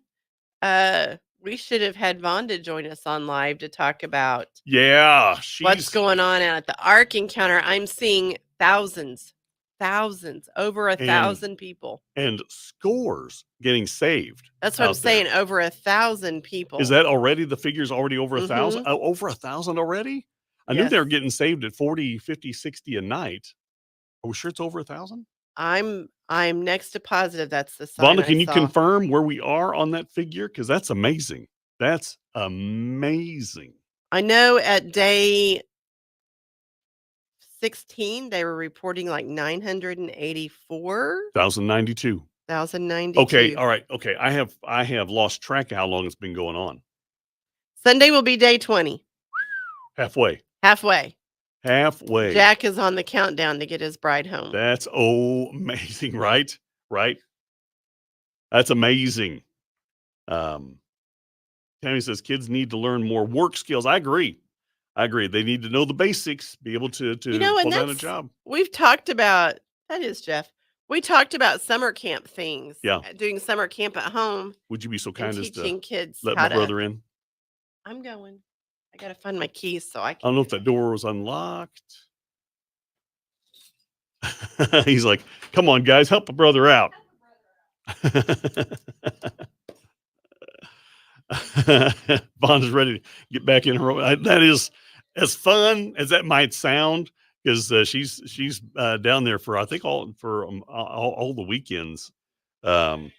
We should have had Vonda join us on live to talk about what's going on at the Ark Encounter. I'm seeing thousands, over 1,000 people. And scores getting saved. That's what I'm saying, over 1,000 people. Is that already, the figure's already over 1,000? Over 1,000 already? I knew they were getting saved at 40, 50, 60 a night. Are we sure it's over 1,000? I'm next to positive that's the sign. Vonda, can you confirm where we are on that figure? Because that's amazing. That's amazing. I know at day 16 they were reporting like 984. 1,092. 1,092. Okay, all right. Okay, I have lost track of how long it's been going on. Sunday will be day 20. Halfway. Jack is on the countdown to get his bride home. That's amazing, right? That's amazing. Tammy says kids need to learn more work skills. I agree. They need to know the basics, be able to hold down a job. We've talked about, that is Jeff. We talked about summer camp things. Yeah. Doing summer camp at home. Would you be so kind as to kids let my brother in? I'm going. I got to find my keys so I can. I don't know if that door was unlocked. He's like, come on, guys, help a brother out. Bond is ready to get back in her. That is as fun as that might sound, because she's down there for, I think, all the weekends down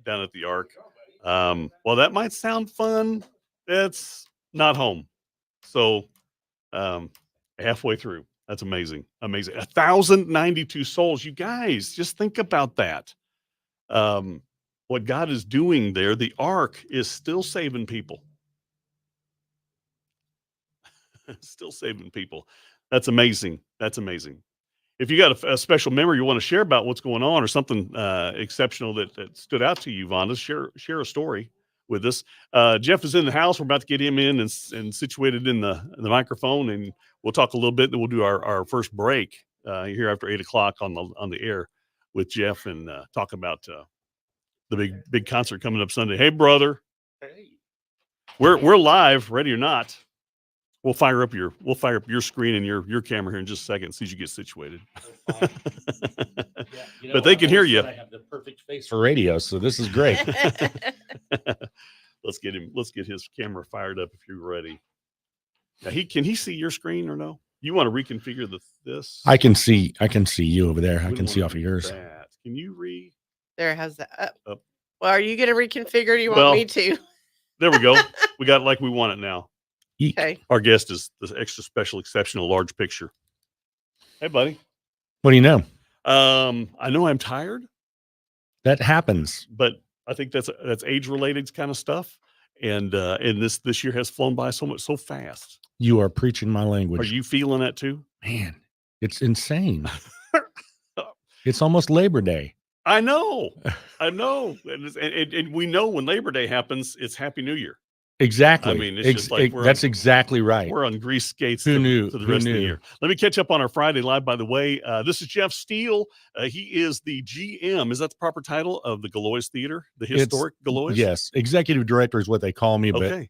at the Ark. Well, that might sound fun. That's not home. So halfway through. That's amazing. 1,092 souls. You guys, just think about that. What God is doing there. The Ark is still saving people. Still saving people. That's amazing. If you got a special memory you want to share about what's going on, or something exceptional that stood out to you, Vonda, share a story with us. Jeff is in the house. We're about to get him in and situated in the microphone, and we'll talk a little bit. Then we'll do our first break here after 8:00 on the air with Jeff, and talk about the big concert coming up Sunday. Hey, brother. Hey. We're live, ready or not. We'll fire up your screen and your camera here in just a second, as soon as you get situated. But they can hear you. I have the perfect face for radio, so this is great. Let's get his camera fired up if you're ready. Now, can he see your screen or no? You want to reconfigure this? I can see you over there. I can see off of yours. Can you There, how's that up? Well, are you going to reconfigure? Or do you want me to? There we go. We got it like we want it now. Okay. Our guest is the extra special, exceptional, large picture. Hey, buddy. What do you know? I know I'm tired. That happens. But I think that's age-related kind of stuff. and this year has flown by so fast. You are preaching my Are language. you feeling that too? Man, it's insane. It's almost Labor Day. I know, and we know when Labor Day happens, it's Happy New Year. Exactly. I mean, it's just like that's exactly right. We're on grease skates Who to knew? the Who rest of the knew? year. Let me catch up on our Friday Live, by the way. This is Jeff Steele. He is the GM. Is that the proper title of the Galois Theater, the historic Galois? Yes. Executive director is what they call me, but Okay.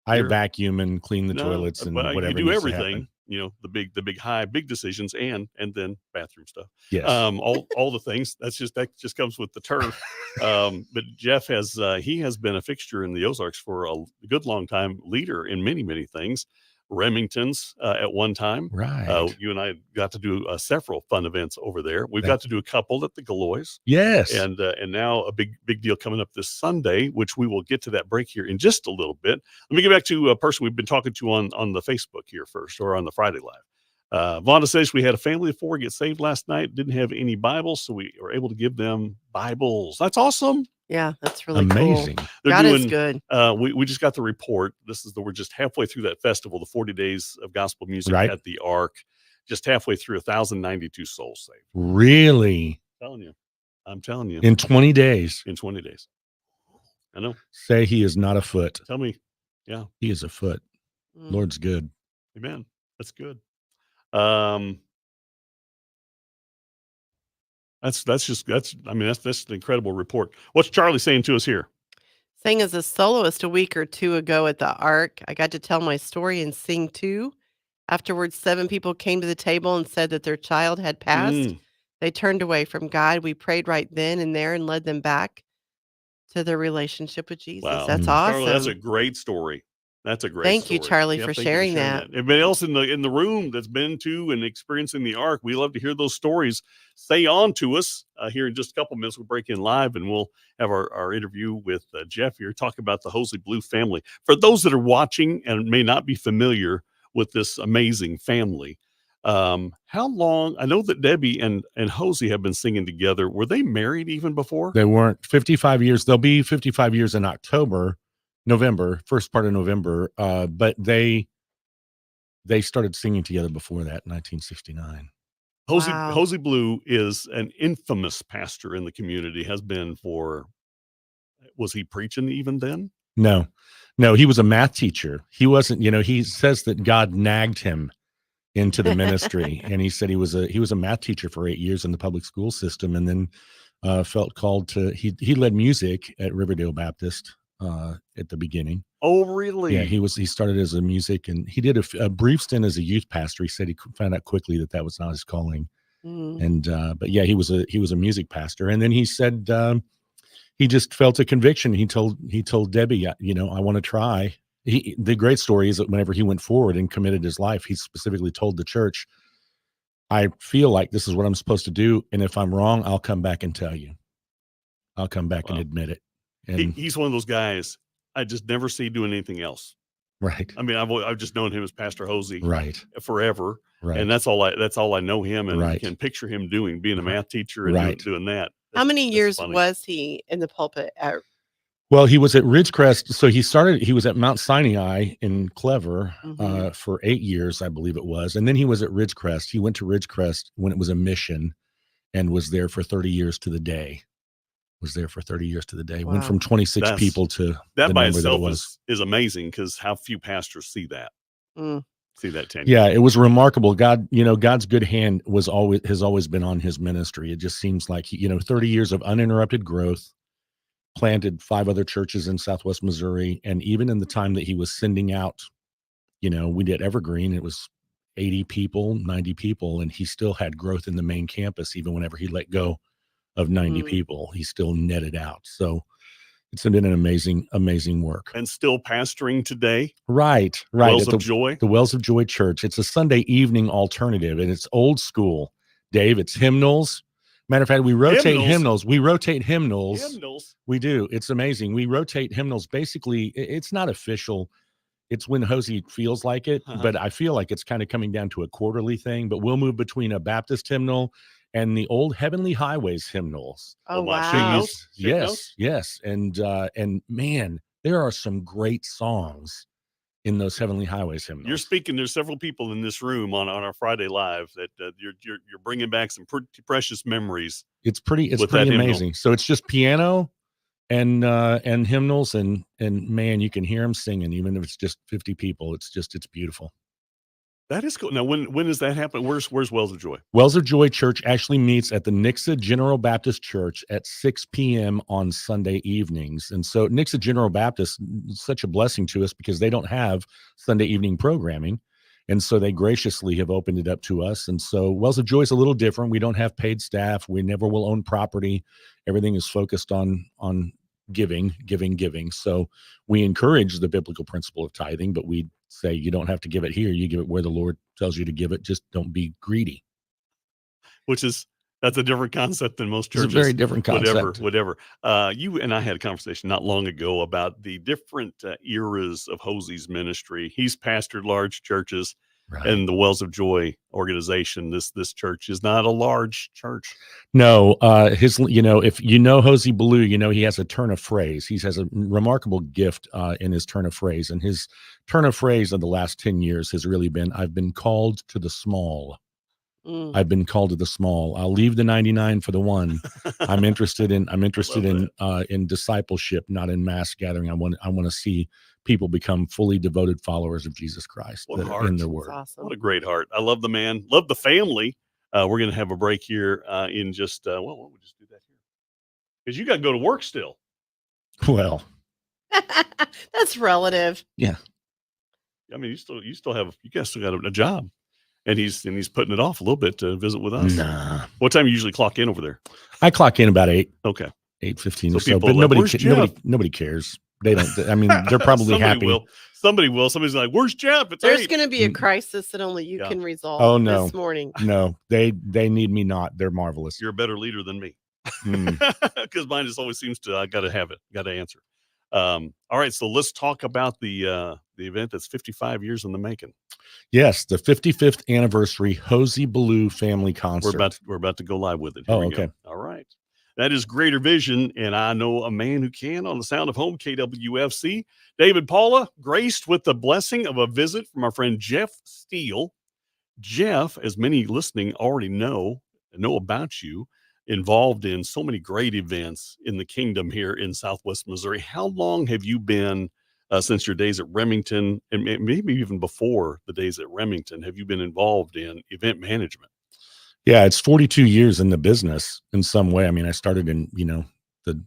I vacuum and clean the toilets and but whatever you do needs to everything. happen. You know, the big decisions and then bathroom stuff. Yes. All the things. That just comes with the turf. But Jeff has been a fixture in the Ozarks for a good long time, leader in many things. Remington's at one time. Right. You and I got to do several fun events over there. We've got to do a couple at the Galois. Yes. And now a big deal coming up this Sunday, which we will get to that break here in just a little bit. Let me get back to a person we've been talking to on the Facebook here first, or on the Friday Live. Vonda says we had a family of 4 get saved last night, didn't have any Bibles, so we were able to give them Bibles. That's awesome. Yeah, that's really amazing. Cool. They're God doing, is good. We just got the report. We're just halfway through that festival, the 40 days of gospel music at the Ark. Just halfway through, 1,092 souls saved. Really? I'm telling you. In 20 days. In 20 days. I know. Say he is not a foot. Tell me. Yeah. He is a foot. Lord's good. Amen. That's good. That's an incredible report. What's Charlie saying to us here? Sang as a soloist a week or 2 ago at the Ark. I got to tell my story and sing too. Afterwards, 7 people came to the table and said that their child had passed. They turned away from God. We prayed right then and there and led them back to their relationship with Jesus. Wow. That's awesome. Charlie, that's a great story. That's a great Thank story. you, Charlie, for sharing that. Everybody else in the room that's been to and experiencing the Ark, we love to hear those stories. Stay on to us here in just a couple minutes. We'll break in live and we'll have our interview with Jeff here, talk about the Hosie Blue family. For those that are watching and may not be familiar with this amazing family, how long? I know that Debbie and Hosie have been singing together. Were they married even before? They weren't. 55 years. They'll be 55 years in November, first part of November. But they started singing together before that in 1969. Hosie Blue is an infamous pastor in the community, has been for, was he preaching even then? No, he was a math teacher. He wasn't, he says that God nagged him into the ministry. And he said he was a math teacher for 8 years in the public school system. And then felt called to, he led music at Riverdale Baptist at the beginning. Oh, really? Yeah, he started as a music, and he did a brief stint as a youth pastor. He said he found out quickly that was not his calling. And but yeah, he was a music pastor. And then he said he just felt a conviction. He told Debbie, I want to try. The great story is that whenever he went forward and committed his life, he specifically told the church, I feel like this is what I'm supposed to do, and if I'm wrong, I'll come back and tell you. I'll come back and admit it. And he's one of those guys I just never see doing anything else. Right. I mean, I've just known him as Pastor Hosie forever. Right. And that's all I know him, and right. can picture him being a math teacher and doing that. How many years was he in the pulpit at? Well, he was at Ridgecrest. So he was at Mount Sinai in Clever for 8 years, I believe it was. And then he was at Ridgecrest. He went to Ridgecrest when it was a mission and was there for 30 years to the day. Wow. Went from 26 people to that by itself is amazing, because how few pastors see that. See that tenure. Yeah, it was remarkable. God's good hand has always been on his ministry. It just seems like 30 years of uninterrupted growth, planted 5 other churches in Southwest Missouri. And even in the time that he was sending out, we did Evergreen, it was 80 people, 90 people, and he still had growth in the main campus. Even whenever he let go of 90 people, he still netted out. So it's been an amazing work. And still pastoring today. Right. Wells of Joy. The Wells of Joy Church. It's a Sunday evening alternative, and it's old school. Dave, it's hymnals. Matter of fact, we rotate hymnals. We rotate hymnals. We do. It's amazing. We rotate hymnals. Basically, it's not official. It's when Hosie feels like it, but I feel like it's kind of coming down to a quarterly thing. But we'll move between a Baptist hymnal and the old Heavenly Highways hymnals. Oh, wow. Yes. And man, there are some great songs in those Heavenly Highways hymnals. You're speaking. There's several people in this room on our Friday Live that you're bringing back some pretty precious memories. It's pretty amazing. So it's just piano and hymnals, and man, you can hear them singing, even if it's just 50 people. It's beautiful. That is cool. Now, when does that happen? Where's Wells of Joy? Wells of Joy Church actually meets at the Nixa General Baptist Church at 6 p.m. on Sunday evenings. And so Nixa General Baptist is such a blessing to us because they don't have Sunday evening programming. And so they graciously have opened it up to us. And so Wells of Joy is a little different. We don't have paid staff. We never will own property. Everything is focused on giving. So we encourage the biblical principle of tithing, but we say you don't have to give it here. You give it where the Lord tells you to give it. Just don't be greedy. That's a different concept than most churches. It's a very different concept. Whatever. You and I had a conversation not long ago about the different eras of Hosey's ministry. He's pastored large churches. Right. And the Wells of Joy organization, this church is not a large church. No, if you know Hosey Ballou, he has a turn of phrase. He has a remarkable gift in his turn of phrase. And his turn of phrase of the last 10 years has really been, I've been called to the small. I've been called to the small. I'll leave the 99 for the one. I'm interested in discipleship, not in mass gathering. I want to see people become fully devoted followers of Jesus Christ in their word. Awesome. What a great heart. I love the man, love the family. We're going to have a break here in just, we'll just do that here. Because you got to go to work still. Well. That's relative. Yeah. I mean, you guys still got a job. And he's putting it off a little bit to visit with us. Nah. What time do you usually clock in over there? I clock in about 8. Okay. 8:15 or so. But nobody cares. They don't. I mean, they're probably happy. Somebody will. Somebody's like, "Where's Jeff?" There's going to be a crisis that only you can resolve. Oh no, this morning. No, they need me not. They're marvelous. You're a better leader than me, because mine just always seems to. I got to have it. Got to answer. All right, so let's talk about the event that's 55 years in the making. Yes, the 55th anniversary Hosey Ballou family concert. We're about to go live with it. Here okay. Go. All right. That is Greater Vision, and I know a man who can on the Sound of Home, KWFC. David Paula, graced with the blessing of a visit from our friend Jeff Steele. Jeff, as many listening already know about you, involved in so many great events in the kingdom here in Southwest Missouri. How long have you been, since your days at Remington, and maybe even before the days at Remington, have you been involved in event management? Yeah, it's 42 years in the business in some way. I mean, I started in, the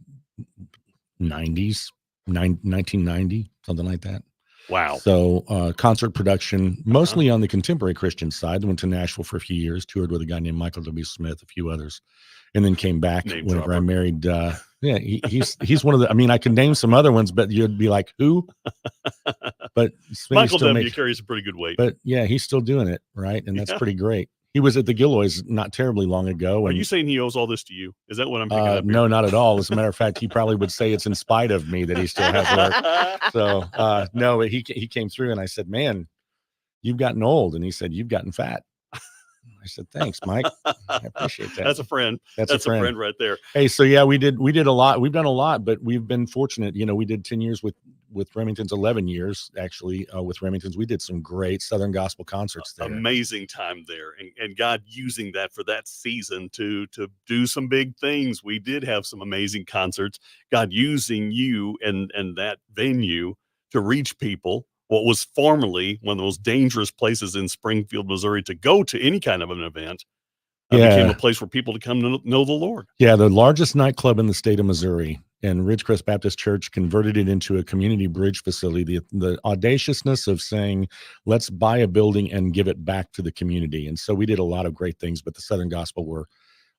90s, 1990, something like that. Wow. So concert production, mostly on the contemporary Christian side. Went to Nashville for a few years, toured with a guy named Michael W. Smith, a few others, and then came back whenever I married. He's one of the, I mean, I can name some other ones, but you'd be like, who? But Michael W. carries a pretty good weight. But yeah, he's still doing it, right? And that's pretty great. He was at the Gilloys not terribly long ago. Are you saying he owes all this to you? Is that what I'm picking up here? No, not at all. As a matter of fact, he probably would say it's in spite of me that he still has work. So no, but he came through and I said, "Man, you've gotten old." And he said, "You've gotten fat." I said, "Thanks, Mike. I appreciate that." That's a friend. That's a friend right there. Hey, so yeah, we did a lot. We've done a lot, but we've been fortunate. We did 10 years with Remington's, 11 years actually with Remington's. We did some great Southern gospel concerts there. Amazing time there, and God using that for that season to do some big things. We did have some amazing concerts. God using you and that venue to reach people. What was formerly one of the most dangerous places in Springfield, Missouri to go to any kind of an event became a place for people to come to know the Lord. Yeah, the largest nightclub in the state of Missouri, and Ridgecrest Baptist Church converted it into a community bridge facility. The audaciousness of saying, let's buy a building and give it back to the community. And so we did a lot of great things, but the Southern Gospel were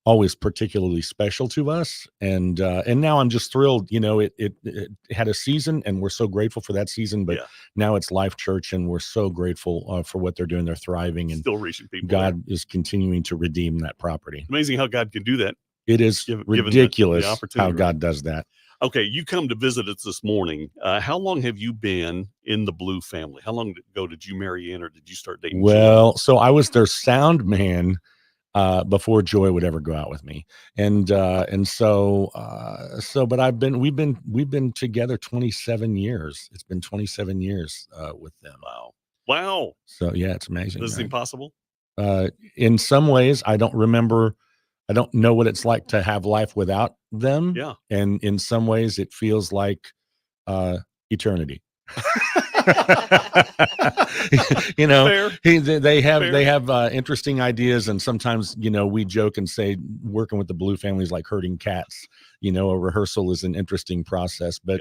always particularly special to us. And now I'm just thrilled, it had a season and we're so grateful for that season, but now it's Life Church and we're so grateful for what they're doing. They're thriving and still reaching people. God is continuing to redeem that property. Amazing how God can do that. It is ridiculous how God does that. Okay. You come to visit us this morning. How long have you been in the Blue family? How long ago did you marry in or did you start dating? Well, so I was their sound man before Joy would ever go out with me. And so but we've been together 27 years. It's been 27 years with them. Wow. So yeah, it's amazing. Does it seem possible? In some ways, I don't know what it's like to have life without them. Yeah. And in some ways it feels like eternity. They have interesting ideas, and sometimes we joke and say working with the Blue family is like herding cats. A rehearsal is an interesting process, but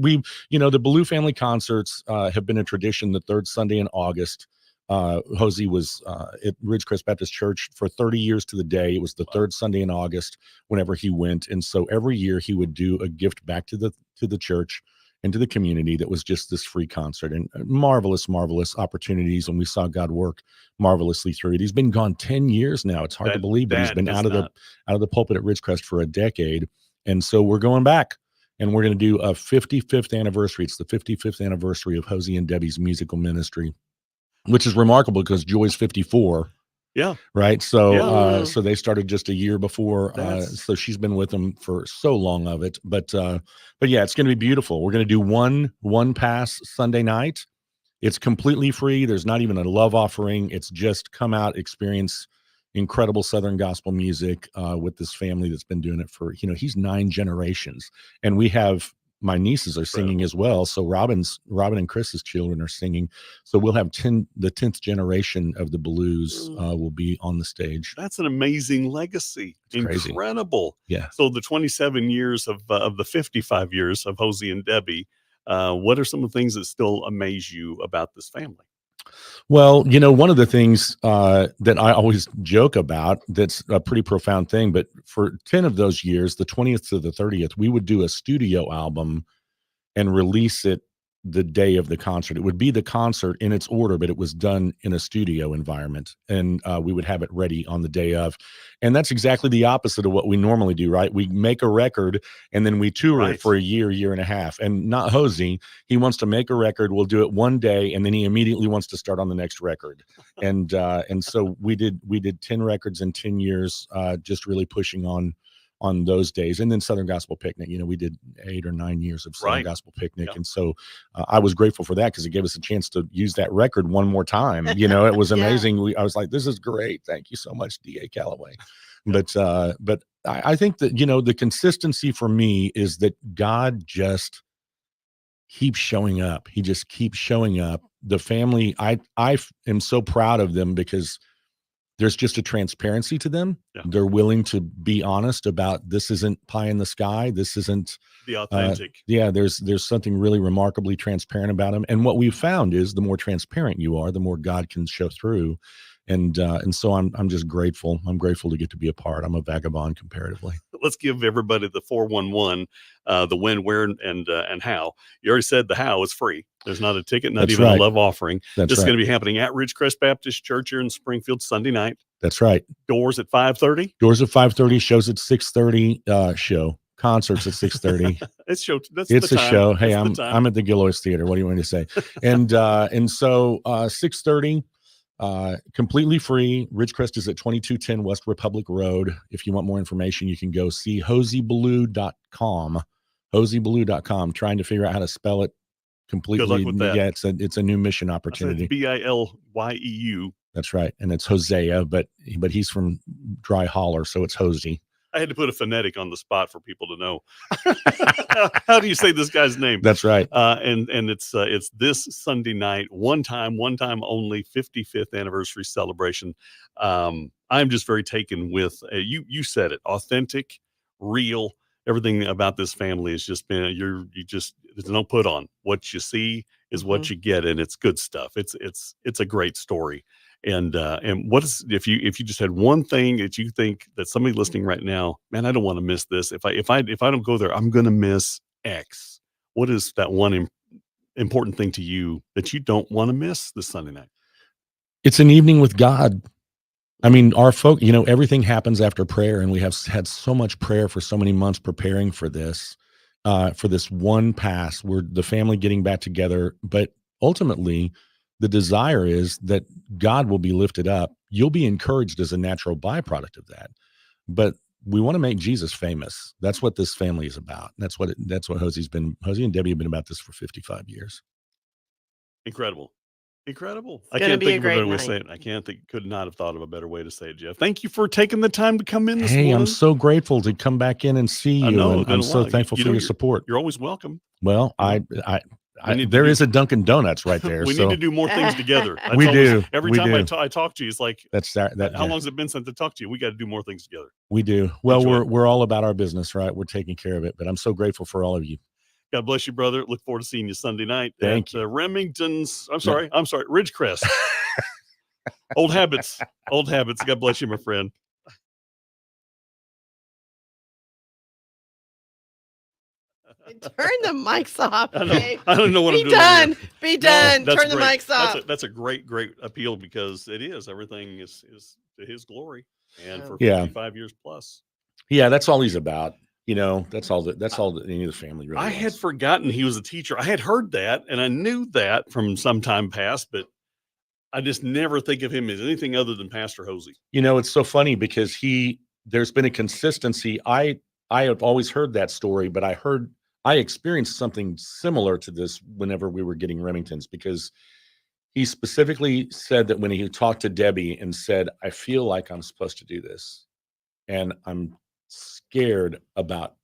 we, the Blue family concerts have been a tradition. The third Sunday in August, Hosey was at Ridgecrest Baptist Church for 30 years to the day. It was the third Sunday in August whenever he went, and so every year he would do a gift back to the church and to the community that was just this free concert, and marvelous opportunities. And we saw God work marvelously through it. He's been gone 10 years now. It's hard to believe, but he's been out of the pulpit at Ridgecrest for a decade. And so we're going back, and we're going to do a 55th anniversary. It's the 55th anniversary of Hosey and Debbie's musical ministry, which is remarkable because Joy's 54. Yeah. Right. So, so they started just a year before. So she's been with them for so long of it. But yeah, it's going to be beautiful. We're going to do one pass Sunday night. It's completely free. There's not even a love offering. It's just come out, experience incredible Southern gospel music with this family that's been doing it for, he's 9 generations, and we have. My nieces are singing as well. So Robin and Chris's children are singing. So we'll have the 10th generation of the Blues will be on the stage. That's an amazing legacy. It's incredible. Crazy. Yeah. So the 27 years of the 55 years of Hosey and Debbie, what are some of the things that still amaze you about this family? Well, one of the things that I always joke about, that's a pretty profound thing, but for 10 of those years, the 20th to the 30th, we would do a studio album and release it the day of the concert. It would be the concert in its order, but it was done in a studio environment, and we would have it ready on the day of. And that's exactly the opposite of what we normally do, right? We make a record and then we tour it for a year and a half. And not Hosey. He wants to make a record. We'll do it one day, and then he immediately wants to start on the next record. And so we did 10 records in 10 years, just really pushing on those days. And then Southern Gospel Picnic, we did 8 or 9 years of Southern Gospel Picnic. And so I was grateful for that, because it gave us a chance to use that record one more time. It was amazing. I was like, this is great. Thank you so much, D.A. Calloway. But I think that, the consistency for me is that God just keeps showing up. He just keeps showing up. The family, I am so proud of them, because there's just a transparency to them. Yeah. They're willing to be honest about, this isn't pie in the sky. This isn't the authentic. There's something really remarkably transparent about them. And what we've found is the more transparent you are, the more God can show through. And so I'm just grateful. I'm grateful to get to be a part. I'm a vagabond comparatively. Let's give everybody the 411, the when, where, and how. You already said the how is free. There's not a ticket, not even a love offering. This is going to be happening at Ridgecrest Baptist Church here in Springfield Sunday night. That's right. Doors at 5:30. Doors at 5:30. Shows at 6:30. Show concerts at 6:30. It's show. It's a show. Hey, I'm at the Gillois Theater. What do you want me to say? And so 6:30. Completely free. Ridgecrest is at 2210 West Republic Road. If you want more information, you can go see hoseyblue.com. hoseyblue.com. Trying to figure out how to spell it completely. Good luck with that. Yeah, it's a new mission opportunity. BilyeU. That's right. And it's Hosea, but he's from Dry Holler, so it's Hosey. I had to put a phonetic on the spot for people to know. How do you say this guy's name? That's right. And it's this Sunday night, one time only, 55th anniversary celebration. I'm just very taken with you said it, authentic, real. Everything about this family has just been there's no put on. What you see is what you get, and it's good stuff. It's a great story. And what is, if you just had one thing that you think that somebody listening right now, man, I don't want to miss this. If I don't go there, I'm going to miss X. What is that one important thing to you that you don't want to miss this Sunday night? It's an evening with God. I mean, our folk, everything happens after prayer, and we have had so much prayer for so many months preparing for this one pass. We're the family getting back together, but ultimately the desire is that God will be lifted up you'll be encouraged as a natural byproduct of that. But we want to make Jesus famous. That's what this family is about. That's what Hosey and Debbie have been about this for 55 years. Incredible. Incredible. It's I gonna can't be think a of a great better way to say night. it. Could not have thought of a better way to say it, Jeff. Thank you for taking the time to come in this Hey, morning. I'm so grateful to come back in and see I you, know, and it's been I'm a so while. thankful for your support. You're always welcome. Well, You know, there is a Dunkin' Donuts right there. we so need to do more things together. That's we always, do. Every We time do. I talk to you, it's like, That's that. how Yeah. long has it been since I talked to you? We got to do more things together. We do. Well, Enjoy it. we're all about our business, right? We're taking care of it. But I'm so grateful for all of you. God bless you, brother. Look forward to seeing you Sunday night Thank at you. Remington's. I'm sorry, Ridgecrest. Old habits. God bless you, my friend. Turn the mics off. Okay? I don't know what Be I'm doing. done. Be done. That's Turn the great. mics off. That's a great appeal, because it is. Everything is to his glory, and for Yeah. 55 years plus. Yeah, that's all he's about. That's all that any of the family really I wants. had forgotten he was a teacher. I had heard that, and I knew that from some time past, but I just never think of him as anything other than Pastor Hosey. It's so funny because there's been a consistency. I have always heard that story, but I experienced something similar to this whenever we were getting Remingtons, because he specifically said that when he talked to Debbie and said, I feel like I'm supposed to do this, and I'm scared about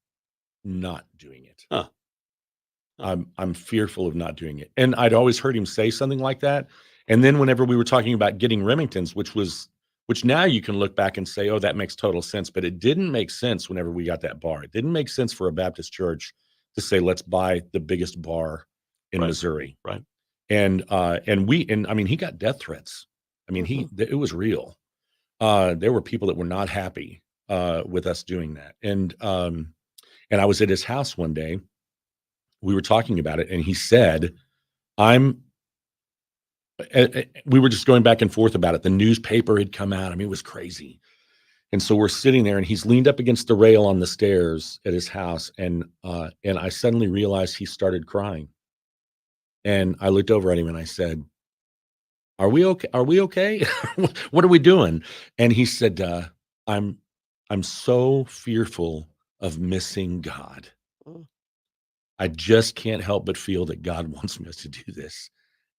not doing it. Huh. I'm fearful of not doing it. And I'd always heard him say something like that. And then whenever we were talking about getting Remingtons, which now you can look back and say, oh, that makes total sense. But it didn't make sense whenever we got that bar. It didn't make sense for a Baptist church to say, let's buy the biggest bar in Missouri. Right. And I mean, he got death threats. I mean, it was real. There were people that were not happy with us doing that. And I was at his house one day. We were talking about it, and he said, we were just going back and forth about it. The newspaper had come out. I mean, it was crazy. And so we're sitting there, and he's leaned up against the rail on the stairs at his house. And I suddenly realized he started crying. And I looked over at him and I said, are we okay? Are we okay? What are we doing? And he said, I'm so fearful of missing God. I just can't help but feel that God wants me to do this.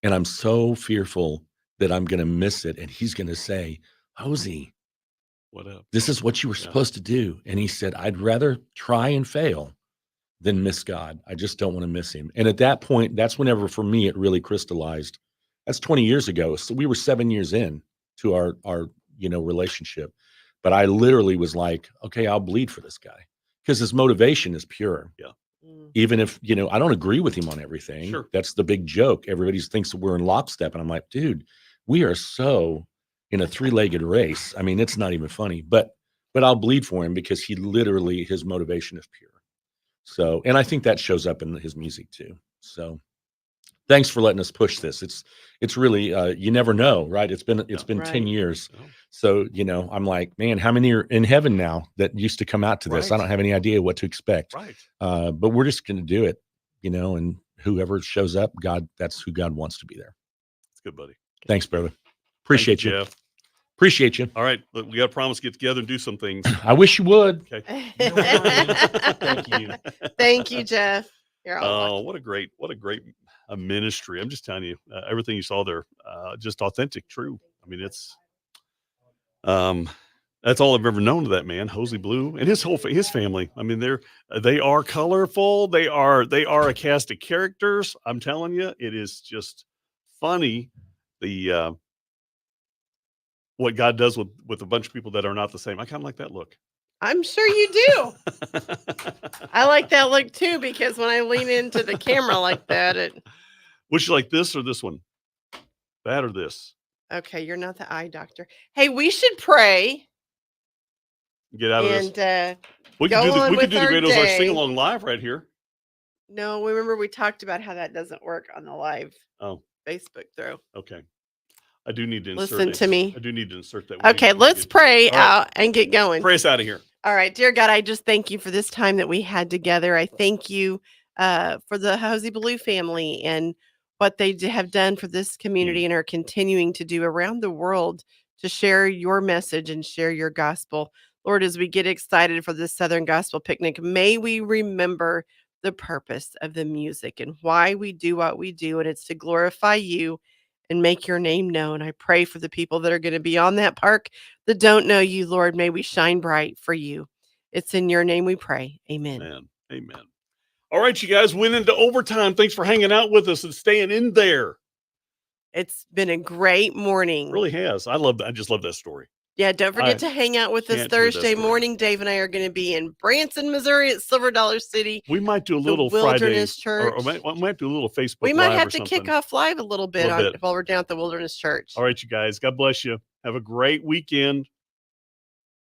And I'm so fearful that I'm going to miss it. And he's going to say, Hosey, what up? This is what you were supposed to do. And he said, I'd rather try and fail than miss God. I just don't want to miss him. And at that point, that's whenever, for me, it really crystallized. That's 20 years ago. So we were 7 years in to our relationship. But I literally was like, okay, I'll bleed for this guy, because his motivation is pure. Yeah. Even if, I don't agree with him on everything. Sure. That's the big joke. Everybody thinks that we're in lockstep. And I'm like, dude, we are so in a three-legged race. I mean, it's not even funny, but I'll bleed for him because his motivation is pure. So, and I think that shows up in his music too. So thanks for letting us push this. It's really, you never know, right? It's been Right. 10 years. So, I'm like, man, how many are in heaven now that used to come out to this? I don't have any idea what to expect. Right. But we're just going to do it, and whoever shows up, that's who God wants to be there. It's good, buddy. Thanks, brother. Appreciate you. Jeff. Appreciate you. All right. Look, we got to promise to get together and do some things. I wish you would. Okay. Thank you. Thank you, Jeff. You're all Oh, what a great ministry. I'm just telling you, everything you saw there, just authentic, true. I mean, it's, that's all I've ever known of that man, Hosey Blue, and his family. I mean, they are colorful. They are a cast of characters. I'm telling you, it is just funny. What God does with a bunch of people that are not the same. I kind of like that look. I'm sure you do. I like that look too, because when I lean into the camera like that, Would you like this or this one? That or this? Okay, you're not the eye doctor. Hey, we should pray. Get out of this. And We could do the Great Ozark sing along live right here. No, remember we talked about how that doesn't work on the live Facebook throw. Okay. I do need to insert Listen to me. I do need to insert that. Okay, let's pray out and get going. Pray us out of here. All right, dear God, I just thank you for this time that we had together. I thank you for the Hosey Blue family and what they have done for this community and are continuing to do around the world to share your message and share your gospel. Lord, as we get excited for the Southern Gospel Picnic, may we remember the purpose of the music and why we do what we do, and it's to glorify you and make your name known. I pray for the people that are going to be on that park that don't know you, Lord. May we shine bright for you. It's in your name we pray. Amen. Amen. Amen. All right, you guys went into overtime. Thanks for hanging out with us and staying in there. It's been a great morning. It really has. I just love that story. Yeah, don't forget to hang out with us can't hear that Thursday story. morning. Dave and I are going to be in Branson, Missouri at Silver Dollar City. We might do a the little Friday, Wilderness Church. or might do a little Facebook We might Live have or to something. kick off live a little bit while we're down at the Wilderness Church. All right, you guys. God bless you. Have a great weekend.